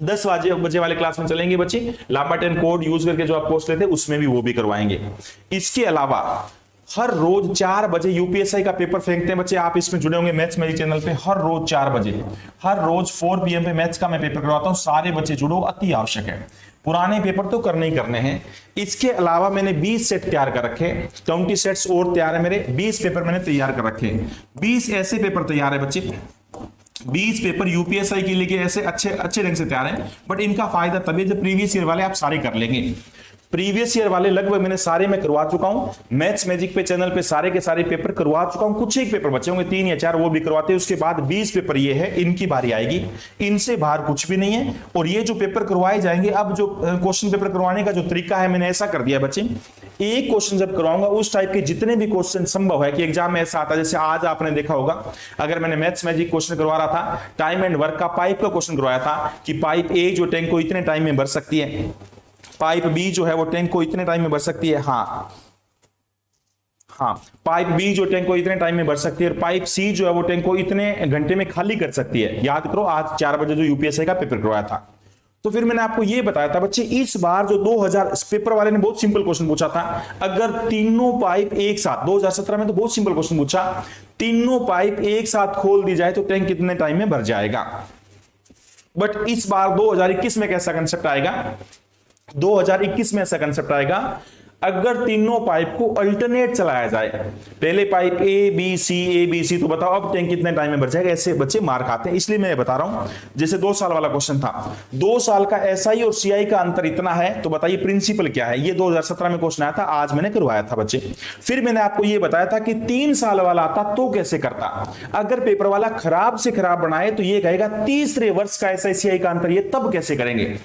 10 बजे वाले क्लास में चलेंगे बच्चे। लांबा 10 कोड यूज करके जो आप कोर्स लेते हैं उसमें भी वो भी करवाएंगे। इसके अलावा हर रोज 4 बजे यूपीएसआई का पेपर फेंकते हैं बच्चे, आप इसमें जुड़े होंगे मैथ्स मैजिक चैनल पे। हर रोज 4 बजे, हर रोज 4 PM पे मैथ्स का मैं पेपर करवाता हूं, सारे बच्चे जुड़ो, अति आवश्यक है। पुराने पेपर तो करने ही करने हैं। इसके अलावा मैंने 20 सेट तैयार कर रखे, 20 सेट्स और तैयार है मेरे, 20 पेपर मैंने तैयार कर रखे, 20 ऐसे पेपर तैयार है बच्चे, 20 पेपर यूपीएसआई के लिए ऐसे अच्छे ढंग से तैयार है। बट इनका फायदा तभी जब प्रीवियस ईयर वाले आप सारे कर लेंगे। प्रीवियस ईयर वाले लगभग मैंने सारे मैं करवा चुका हूं। मैथ्स मैजिक पे चैनल पे सारे के सारे पेपर करवा चुका हूं। कुछ एक पेपर बचे होंगे 3 या 4, वो भी करवाते हैं। उसके बाद 20 पेपर ये है, इनकी बारी आएगी। इनसे बाहर कुछ भी नहीं है। और ये जो पेपर करवाए जाएंगे, अब जो क्वेश्चन पेपर करवाने का जो तरीका है मैंने ऐसा कर दिया बच्चे, एक क्वेश्चन जब करवाऊंगा उस टाइप के जितने भी क्वेश्चन संभव है कि एग्जाम में ऐसा आता है, जैसे आज आपने देखा होगा, अगर मैंने मैथ्स मैजिक क्वेश्चन करवा रहा था, टाइम एंड वर्क का पाइप का क्वेश्चन करवाया था कि पाइप ए जो टैंक को इतने टाइम में भर सकती है, पाइप बी जो है वो टैंक को इतने टाइम में भर सकती है, हाँ पाइप बी जो टैंक को इतने टाइम में भर सकती है, और पाइप सी जो है वो टैंक को इतने घंटे में खाली कर सकती है। याद करो आज 4 बजे जो यूपीएससी का पेपर करवाया था। तो फिर मैंने आपको ये बताया था बच्चे, इस बार जो 2000 पेपर वाले ने बहुत सिंपल क्वेश्चन पूछा था, अगर तीनों पाइप एक साथ, 2017 में तो बहुत सिंपल क्वेश्चन पूछा, तीनों पाइप एक साथ खोल दी जाए तो टैंक कितने टाइम में भर जाएगा। बट इस बार 2021 में कैसा कंसेप्ट आएगा, 2021 में ऐसा कंसेप्ट आएगा, अगर तीनों पाइप को अल्टरनेट चलाया जाए, पहले पाइप ए बी सी, तो बताओ अब टैंक कितने टाइम में भर जाएगा। ऐसे बच्चे मार्क आते हैं, इसलिए मैं बता रहा हूं। जैसे 2 साल वाला क्वेश्चन था, 2 साल का एसआई और सीआई का अंतर इतना है, तो बताइए प्रिंसिपल क्या है। ये 2017 में क्वेश्चन आया था, आज मैंने करवाया था बच्चे। फिर मैंने आपको ये बताया था कि 3 साल वाला आता तो कैसे करता। अगर पेपर वाला खराब से खराब बनाए तो ये कहेगा तीसरे वर्ष का एसआई सीआई का अंतर, ये तब कैसे करेंगे।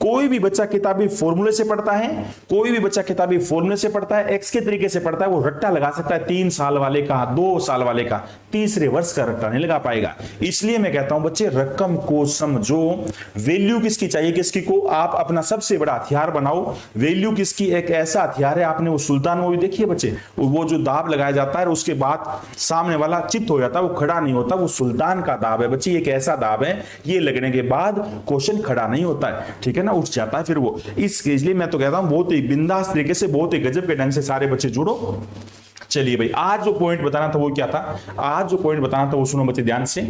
कोई भी बच्चा किताबी फॉर्मूले से पढ़ता है, कोई भी बच्चा किताबी फॉर्मूले से पढ़ता है, एक्स के तरीके से पढ़ता है, वो रट्टा लगा सकता है। 3 साल वाले का, 2 साल वाले का, तीसरे वर्ष का रट्टा नहीं लगा पाएगा। इसलिए मैं कहता हूं बच्चे, रकम को समझो, वैल्यू किसकी चाहिए किसकी को आप अपना सबसे बड़ा हथियार बनाओ। वैल्यू किसकी एक ऐसा हथियार है, आपने वो सुल्तान मूवी देखी है बच्चे, वो जो दाब लगाया जाता है और उसके बाद सामने वाला चित्त हो जाता है, वो खड़ा नहीं होता, वो सुल्तान का दाब है बच्चे। एक ऐसा दाब है, ये लगने के बाद क्वेश्चन खड़ा नहीं होता है, ठीक है ना, उठ जाता है फिर वो। इसलिए मैं तो कहता हूं बहुत ही बिंदास तरीके से, बहुत ही गजब के ढंग से सारे बच्चे जुड़ो। चलिए भाई, आज जो पॉइंट बताना था वो क्या था, आज जो पॉइंट बताना था वो सुनो बच्चे ध्यान से।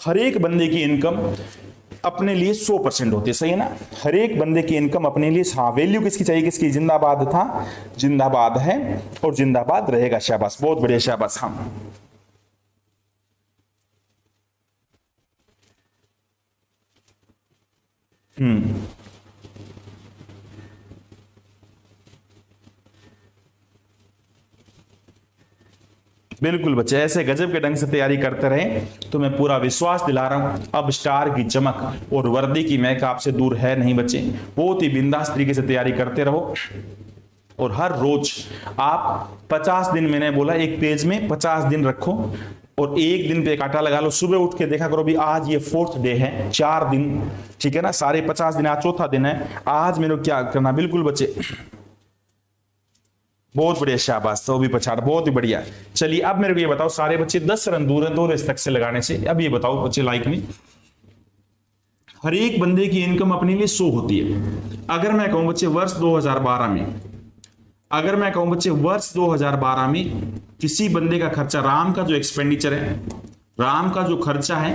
हर एक बंदे की इनकम अपने लिए 100% होती है, सही है ना। हर एक बंदे की इनकम अपने लिए, हाँ वैल्यू किसकी चाहिए किसकी, जिंदाबाद था, जिंदाबाद है और जिंदाबाद रहेगा। शाबाश, बहुत बढ़िया, शाबाश। हाँ बिल्कुल बच्चे, ऐसे गजब के ढंग से तैयारी करते रहे तो मैं पूरा विश्वास दिला रहा हूं, अब स्टार की चमक और वर्दी की महक आपसे दूर है नहीं बच्चे। बहुत ही बिंदास तरीके से तैयारी करते रहो और हर रोज आप 50 दिन, मैंने बोला एक पेज में 50 दिन रखो और एक दिन पे कांटा लगा लो। सुबह उठ के देखा करो भी आज ये 4th डे है, 4 दिन, ठीक है ना, सारे 50 दिन, आज 4था दिन है, आज मेरे को क्या करना। बिल्कुल बच्चे, बहुत बढ़िया, शाबाश, तो भी पछाड़, बहुत ही बढ़िया। चलिए अब मेरे को ये बताओ, सारे बच्चे 10 रन दूर है 2 रेस तक से लगाने से। अब ये बताओ बच्चे लाइक में, हर एक बंदे की इनकम अपने लिए 100 होती है। अगर मैं कहूं बच्चे वर्ष 2012 में, अगर मैं कहूं बच्चे वर्ष 2012 में किसी बंदे का खर्चा, राम का जो एक्सपेंडिचर है, राम का जो खर्चा है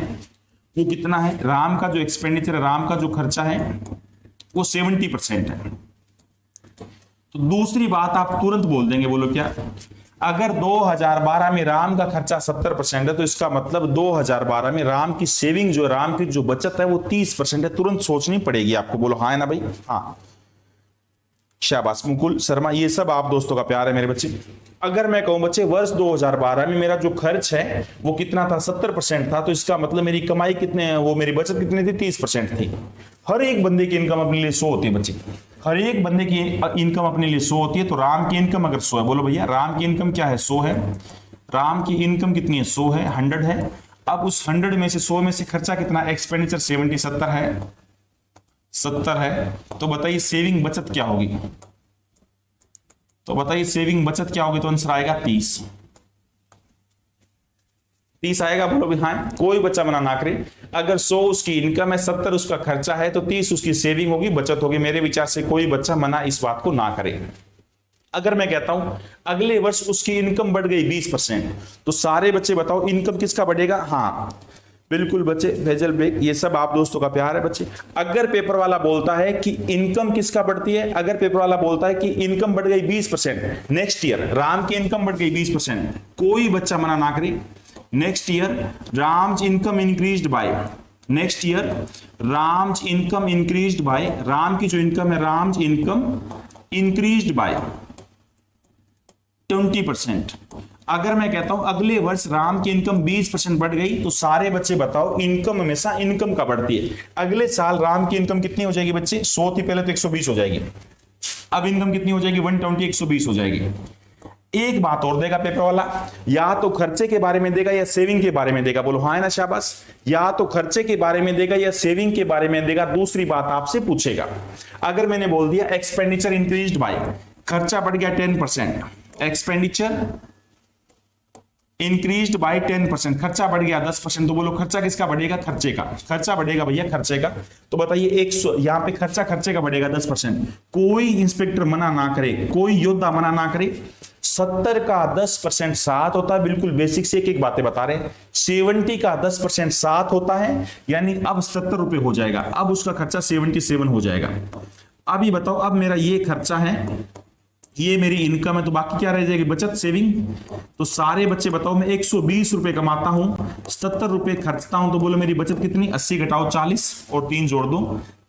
वो कितना है, राम का जो एक्सपेंडिचर है, राम का जो खर्चा है वो 70% है। तो दूसरी बात आप तुरंत बोल देंगे, बोलो क्या, अगर 2012 में राम का खर्चा 70% है तो इसका मतलब 2012 में राम की सेविंग जो, राम की जो बचत है वो 30% है। तुरंत सोचनी पड़ेगी आपको, बोलो हाँ है ना भाई, हाँ। शाबाश मुकुल शर्मा, ये सब आप दोस्तों का प्यार है मेरे बच्चे। अगर मैं कहूं बच्चे वर्ष 2012 में मेरा जो खर्च है वो कितना था, 70% था, तो इसका मतलब मेरी कमाई कितने, वो मेरी बचत कितनी थी, 30% थी। हर एक बंदे की इनकम अपने लिए 100 होती है बच्चे, हर एक बंदे की इनकम अपने लिए 100 होती है। तो राम की इनकम अगर 100 है, बोलो भैया राम की इनकम क्या है, 100 है। राम की इनकम कितनी है, 100 है, 100 है। अब उस 100 में से 100 में से खर्चा कितना, एक्सपेंडिचर 70 है, 70 है। तो बताइए सेविंग बचत क्या होगी, तो बताइए सेविंग बचत क्या होगी, तो आंसर आएगा 30 आएगा, बोलो भी हाँ। कोई बच्चा मना ना करे, अगर 100 उसकी इनकम है, 70 उसका खर्चा है, तो 30 उसकी सेविंग होगी, बचत होगी। मेरे विचार से कोई बच्चा मना इस बात को ना करे। अगर मैं कहता हूं अगले वर्ष उसकी इनकम बढ़ गई 20%, तो सारे बच्चे बताओ इनकम किसका बढ़ेगा, हाँ बिल्कुल बच्चे, फैजल बेग, ये सब आप दोस्तों का प्यार है बच्चे। अगर पेपर वाला बोलता है कि इनकम किसका बढ़ती है, अगर पेपर वाला बोलता है कि इनकम बढ़ गई 20% नेक्स्ट ईयर, राम की इनकम बढ़ गई 20%, कोई बच्चा मना ना करे। Next year Ram's income increased by, next year Ram's income increased by, Ram की जो इनकम है, राम्स इनकम इंक्रीज्ड बाय 20%। अगर मैं कहता हूं अगले वर्ष राम की इनकम 20% बढ़ गई, तो सारे बच्चे बताओ इनकम हमेशा इनकम का बढ़ती है। अगले साल राम की इनकम कितनी हो जाएगी बच्चे? 100 थी पहले तो 120 हो जाएगी। अब इनकम कितनी हो जाएगी? 120 120 हो जाएगी। एक बात और देगा पेपर वाला, या तो खर्चे के बारे में देगा या सेविंग के बारे में देगा। बोलो हाँ है ना, शाबाश। या तो खर्चे के बारे में देगा या सेविंग के बारे में देगा। दूसरी बात आपसे पूछेगा, अगर मैंने बोल दिया एक्सपेंडिचर इंक्रीज्ड बाय, खर्चा बढ़ गया 10%, एक्सपेंडिचर इंक्रीज्ड बाय 10%, खर्चा बढ़ गया 10%, तो बोलो खर्चा किसका बढ़ेगा? खर्चे का। खर्चा बढ़ेगा भैया खर्चे का। तो बताइए 100, यहां पे खर्चा खर्चे का बढ़ेगा 10%। कोई इंस्पेक्टर मना ना करे, कोई योद्धा मना ना करे। 70 का 10% 7 होता है, बिल्कुल बेसिक से एक एक बातें बता रहे हैं। 70 का 10% 7 होता है, यानी अब 70 रुपए हो जाएगा। अब उसका खर्चा 77 हो जाएगा। अब ये बताओ, अब मेरा ये खर्चा है, ये मेरी इनकम है, तो बाकी क्या रह जाएगी? बचत, सेविंग। तो सारे बच्चे बताओ, मैं 120 रुपए कमाता हूं, 70 रुपए खर्चता हूं, तो बोलो मेरी बचत कितनी? 80 घटाओ 40 और 3 जोड़ दो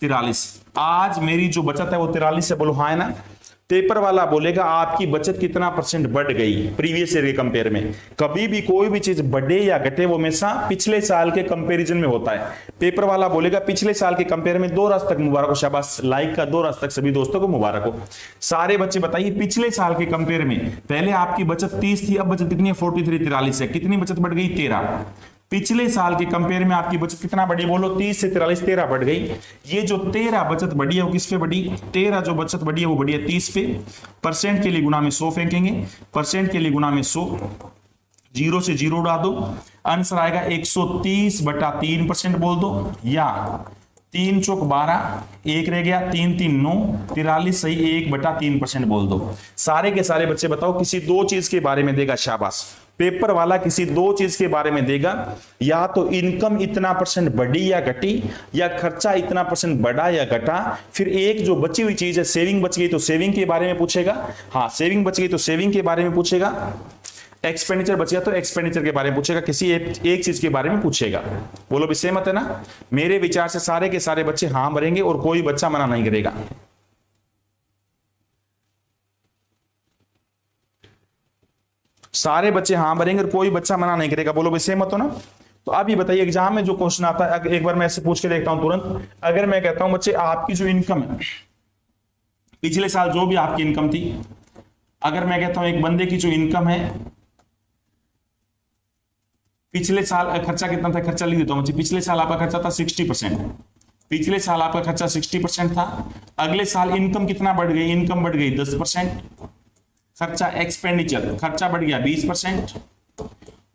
43। आज मेरी जो बचत है वो 43 है। बोलो हाँ है ना। पेपर वाला बोलेगा आपकी बचत कितना % बढ़ गई प्रीवियस ईयर के कंपेयर में। कभी भी कोई भी चीज बढ़े या घटे वो हमेशा पिछले साल के कंपैरिजन में होता है। पेपर वाला बोलेगा पिछले साल के कंपेयर में 2 रात तक मुबारक हो, शाबाश, लाइक का 2 रात तक सभी दोस्तों को मुबारक हो। सारे बच्चे बताइए पिछले साल के कंपेयर में पहले आपकी बचत 30 थी, अब बचत कितनी है? 43, 43 है। कितनी बचत बढ़ गई? 13। पिछले साल के कंपेयर में आपकी बचत कितना बढ़ी? बोलो 30 से 43, 13 बढ़ गई। ये जो 13 बचत बढ़ी है वो किस पे बढ़ी? 13 जो बचत बढ़ी है वो बढ़ी है 30 पे। परसेंट के लिए गुना में 100 फेंकेंगे, परसेंट के लिए गुना में 100, 0 से 0 उड़ा दो, आंसर आएगा 130/3% बोल दो, या 3 चौक 12, 1 रह गया, 3 3 9, 43 सही, 1/3% बोल दो। सारे के सारे बच्चे बताओ किसी 2 चीज के बारे में देगा, शाबाश। पेपर वाला किसी 2 चीज के बारे में देगा, या तो इनकम इतना % बढ़ी या घटी, या खर्चा इतना % बढ़ा या घटा। फिर एक जो बची हुई चीज है सेविंग बच गई तो सेविंग के बारे में पूछेगा। हाँ, सेविंग बच गई तो सेविंग के बारे में पूछेगा। एक्सपेंडिचर बच गया तो एक्सपेंडिचर के बारे में पूछेगा। किसी एक चीज के बारे में पूछेगा। बोलो भी सहमत है ना। मेरे विचार से सारे के सारे बच्चे हाँ भरेंगे और कोई बच्चा मना नहीं करेगा। सारे बच्चे हाँ भरेंगे और कोई बच्चा मना नहीं करेगा। बोलो भी सहमत हो ना। तो अब ये बताइए एग्जाम में जो क्वेश्चन आता है, एक बार मैं ऐसे पूछ के देखता हूं तुरंत। अगर मैं कहता हूं बच्चे आपकी जो इनकम है पिछले साल जो भी आपकी इनकम थी, अगर मैं कहता हूं एक बंदे की जो इनकम है पिछले साल खर्चा कितना था? खर्चा लिख देता हूं बच्चे। पिछले साल आपका खर्चा था 60%। पिछले साल आपका खर्चा 60% था। अगले साल इनकम कितना बढ़ गई? इनकम बढ़ गई 10%। खर्चा एक्सपेंडिचर, खर्चा बढ़ गया 20%।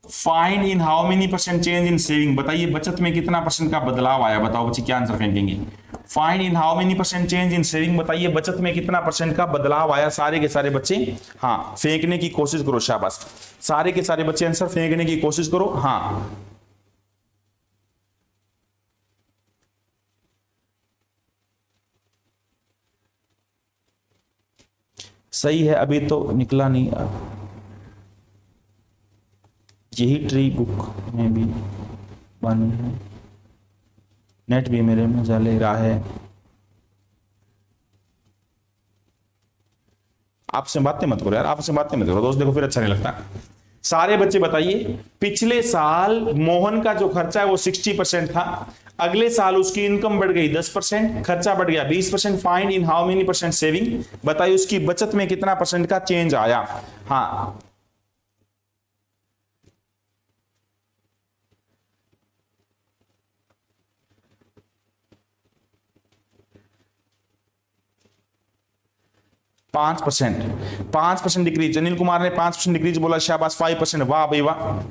Find in how many % change in saving, बताइए बचत में कितना % का बदलाव आया? बताओ बच्चे क्या आंसर फेंकेंगे? Find in how many % change in saving, बताइए बचत में कितना % का बदलाव आया? सारे के सारे बच्चे हाँ फेंकने की कोशिश करो, शाबाश। सारे के सारे बच्चे आंसर फेंकने की कोशिश करो। हाँ, सही है। अभी तो निकला नहीं, यही ट्री बुक में भी बनी है, नेट भी मेरे में जा ले रहा है। आपसे बातें मत करो यार, आपसे बातें मत करो दोस्त, देखो फिर अच्छा नहीं लगता। सारे बच्चे बताइए पिछले साल मोहन का जो खर्चा है वो 60% था। अगले साल उसकी इनकम बढ़ गई 10%, खर्चा बढ़ गया 20%। Find in how many % saving, बताइए उसकी बचत में कितना % का चेंज आया? हाँ, पांच परसेंट डिक्रीज। अनिल कुमार ने 5% डिक्रीज बोला, शाबाश। 5%, वाह भाई वाह।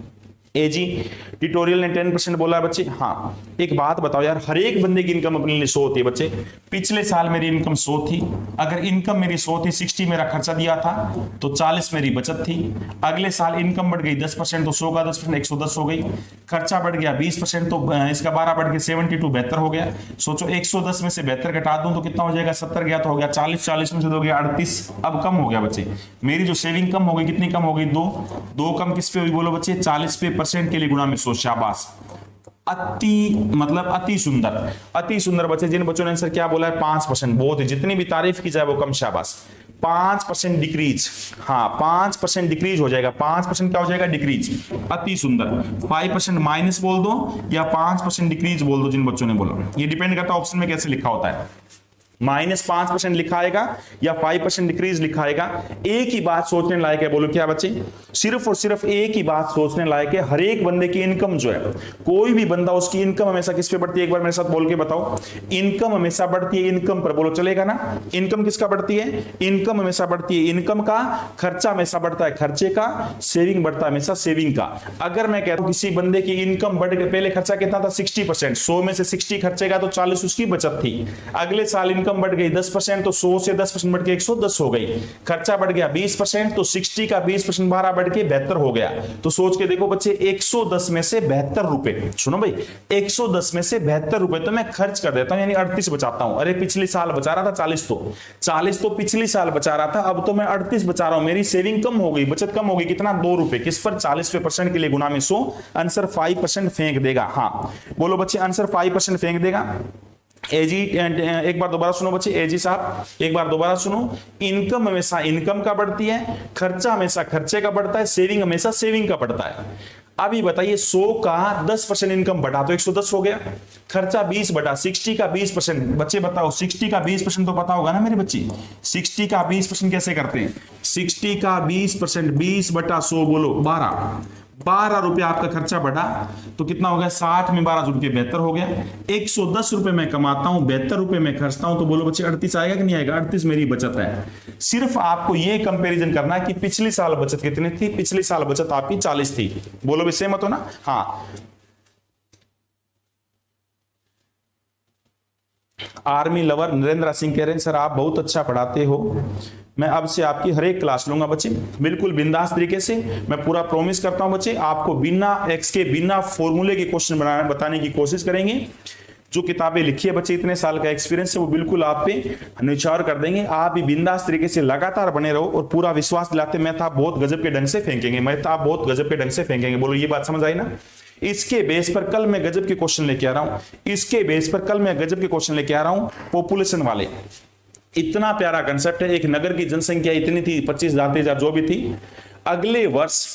एजी ट्यूटोरियल ने 10% बोला बच्चे। हाँ, एक बात बताओ यार, हर एक बंदे की इनकम अपने लिए 100 होती है बच्चे। पिछले साल मेरी इनकम 100 थी, अगर इनकम मेरी 100 थी, 60 मेरा खर्चा दिया था, तो 40 मेरी बचत थी। अगले साल इनकम बढ़ गई 10%, तो 100 का 10% 110 हो गई। खर्चा बढ़ गया 20%, तो इसका 12 बढ़ के 72 72 हो गया। सोचो 110 में से 72 घटा दूं तो कितना हो जाएगा? 70 गया तो हो गया 40, 40 में से 2 हो गया 38। अब कम हो गया बच्चे, मेरी जो सेविंग कम हो गई, कितनी कम हो गई? 2 कम किस पे हुई? बोलो बच्चे 40 पे, % के लिए गुना में 100, शाबाश। अति सुंदर बच्चे। जिन बच्चों ने आंसर क्या बोला है? 5%, बहुत ही, जितनी भी तारीफ की जाए वो कम, शाबाश। 5% डिक्रीज, हाँ 5% डिक्रीज हो जाएगा, 5% क्या हो जाएगा, डिक्रीज। अति सुंदर। 5% माइनस बोल दो या 5% डिक्रीज बोल दो जिन बच्चों ने बोला, ये डिपेंड करता है ऑप्शन में कैसे लिखा होता है। -5% लिखा आएगा या 5% डिक्रीज लिखा आएगा। एक ही बात सोचने लायक है, बोलो क्या बच्चे, सिर्फ और सिर्फ एक ही बात सोचने लायक है। हर एक बंदे की इनकम जो है, कोई भी बंदा उसकी इनकम हमेशा किस पे बढ़ती है, एक बार मेरे साथ बोल के बताओ। इनकम हमेशा बढ़ती है इनकम पर, बोलो चलेगा ना। इनकम किसका बढ़ती है, इनकम हमेशा बढ़ती है इनकम का। खर्चा हमेशा बढ़ता है खर्चे का, सेविंग बढ़ता है हमेशा सेविंग का। अगर मैं कहता हूं किसी बंदे की इनकम बढ़ गई, पहले खर्चा कितना था 60%, 100 में से 60 खर्चे का तो 40 उसकी बचत थी। अगले साल इनकम बढ़ गई 10%, तो 100 से 10% बढ़ के 110 हो गई। खर्चा बढ़ गया 20%, तो 60 का 20% 12 बढ़ के 72 हो गया। तो सोच के देखो बच्चे, 110 में से 72 रुपए, सुनो भाई, 110 में से 72 रुपए तो मैं खर्च कर देता हूं, यानी 38 बचाता हूं। अरे पिछले साल बचा रहा था 40 तो पिछले साल बचा रहा था, अब तो मैं 38 बचा रहा हूं। मेरी सेविंग कम हो गई, बचत कम हो गई, कितना, 2 रुपए। किस पर, 40% के लिए गुना में 100, आंसर 5% फेंक देगा। हाँ बोलो बच्चे, आंसर 5% फेंक देगा। एजी, एक बार दोबारा सुनो बच्चे, एजी साहब एक बार दोबारा सुनो। इनकम हमेशा इनकम का बढ़ती है, खर्चा हमेशा खर्चे का बढ़ता है, सेविंग हमेशा सेविंग का बढ़ता है। अभी बताइए 100 का 10% इनकम बढ़ा तो 110 हो गया। खर्चा 20 बढ़ा, 60 का 20%, बच्चे बताओ 60 का 20% तो पता होगा ना मेरे बच्चे, 60 का 20% कैसे करते हैं। 60 का 20%, 20 बटा 100 बोलो 12 रुपए आपका खर्चा बढ़ा तो कितना हो गया, 60 में 12 जुड़ के 72 हो गया। 110 रुपए मैं कमाता हूं, 72 रुपए मैं खर्चता हूं, तो बोलो बच्चे 38 आएगा कि नहीं आएगा, 38 मेरी बचत है। सिर्फ आपको ये कंपैरिजन करना है कि पिछले साल बचत कितनी थी, पिछले साल बचत आपकी 40 थी। बोलो भी सहमत हो ना। हाँ, आर्मी लवर नरेंद्र सिंह कह रहे हैं सर आप बहुत अच्छा पढ़ाते हो, मैं अब से आपकी हर एक क्लास लूंगा बच्चे, बिल्कुल बिंदास तरीके से। मैं पूरा प्रॉमिस करता हूं बच्चे, आपको बिना एक्स के, बिना फॉर्मूले के क्वेश्चन बताने की कोशिश करेंगे। जो किताबें लिखी है बच्चे, इतने साल का एक्सपीरियंस है, वो बिल्कुल आप पे निछावर कर देंगे। आप भी बिंदास तरीके से लगातार बने रहो और पूरा विश्वास दिलाते, मैं था बहुत गजब के ढंग से फेंकेंगे, मैं था बहुत गजब के ढंग से फेंकेंगे। बोलो ये बात समझ आई ना। इसके बेस पर कल मैं गजब के क्वेश्चन लेके आ रहा हूं, इसके बेस पर कल मैं गजब के क्वेश्चन लेके आ रहा हूं पॉपुलेशन वाले। इतना प्यारा कंसेप्ट है, एक नगर की जनसंख्या इतनी थी 25,000 जो भी थी, अगले वर्ष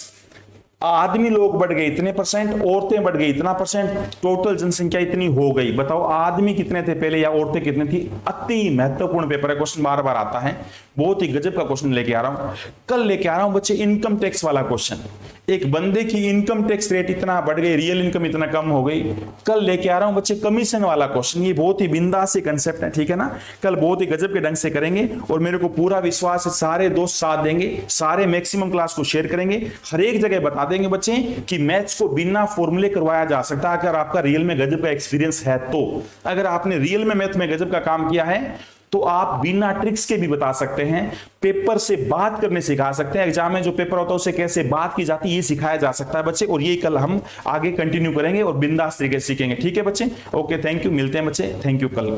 आदमी लोग बढ़ गए इतने %, औरतें बढ़ गई इतना %, टोटल जनसंख्या इतनी हो गई। बताओ आदमी कितने थे पहले या औरतें कितनी थी। अति महत्वपूर्ण पेपर है, क्वेश्चन बार बार आता है, बहुत ही गजब का क्वेश्चन लेके आ रहा हूं। कल लेके आ रहा हूं बच्चे इनकम टैक्स वाला क्वेश्चन। एक बंदे की इनकम टैक्स रेट इतना बढ़ गई, रियल इनकम इतना कम हो गई। कल लेके आ रहा हूं बच्चे कमीशन वाला क्वेश्चन, ये बहुत ही बिंदास कंसेप्ट है, ठीक है ना। कल बहुत ही गजब के ढंग से करेंगे और मेरे को पूरा विश्वास है सारे दोस्त साथ देंगे, सारे मैक्सिमम क्लास को शेयर करेंगे, हर एक जगह बता देंगे बच्चे कि मैथ्स को बिना फॉर्मूले करवाया जा सकता है, अगर आपका रियल में गजब का एक्सपीरियंस है तो। अगर आपने रियल में मैथ में गजब का काम किया है तो आप बिना ट्रिक्स के भी बता सकते हैं, पेपर से बात करने सिखा सकते हैं, एग्जाम में जो पेपर होता है उससे कैसे बात की जाती है ये सिखाया जा सकता है बच्चे। और ये कल हम आगे कंटिन्यू करेंगे और बिंदास तरीके से सीखेंगे, ठीक है बच्चे। ओके, थैंक यू, मिलते हैं बच्चे, थैंक यू कल।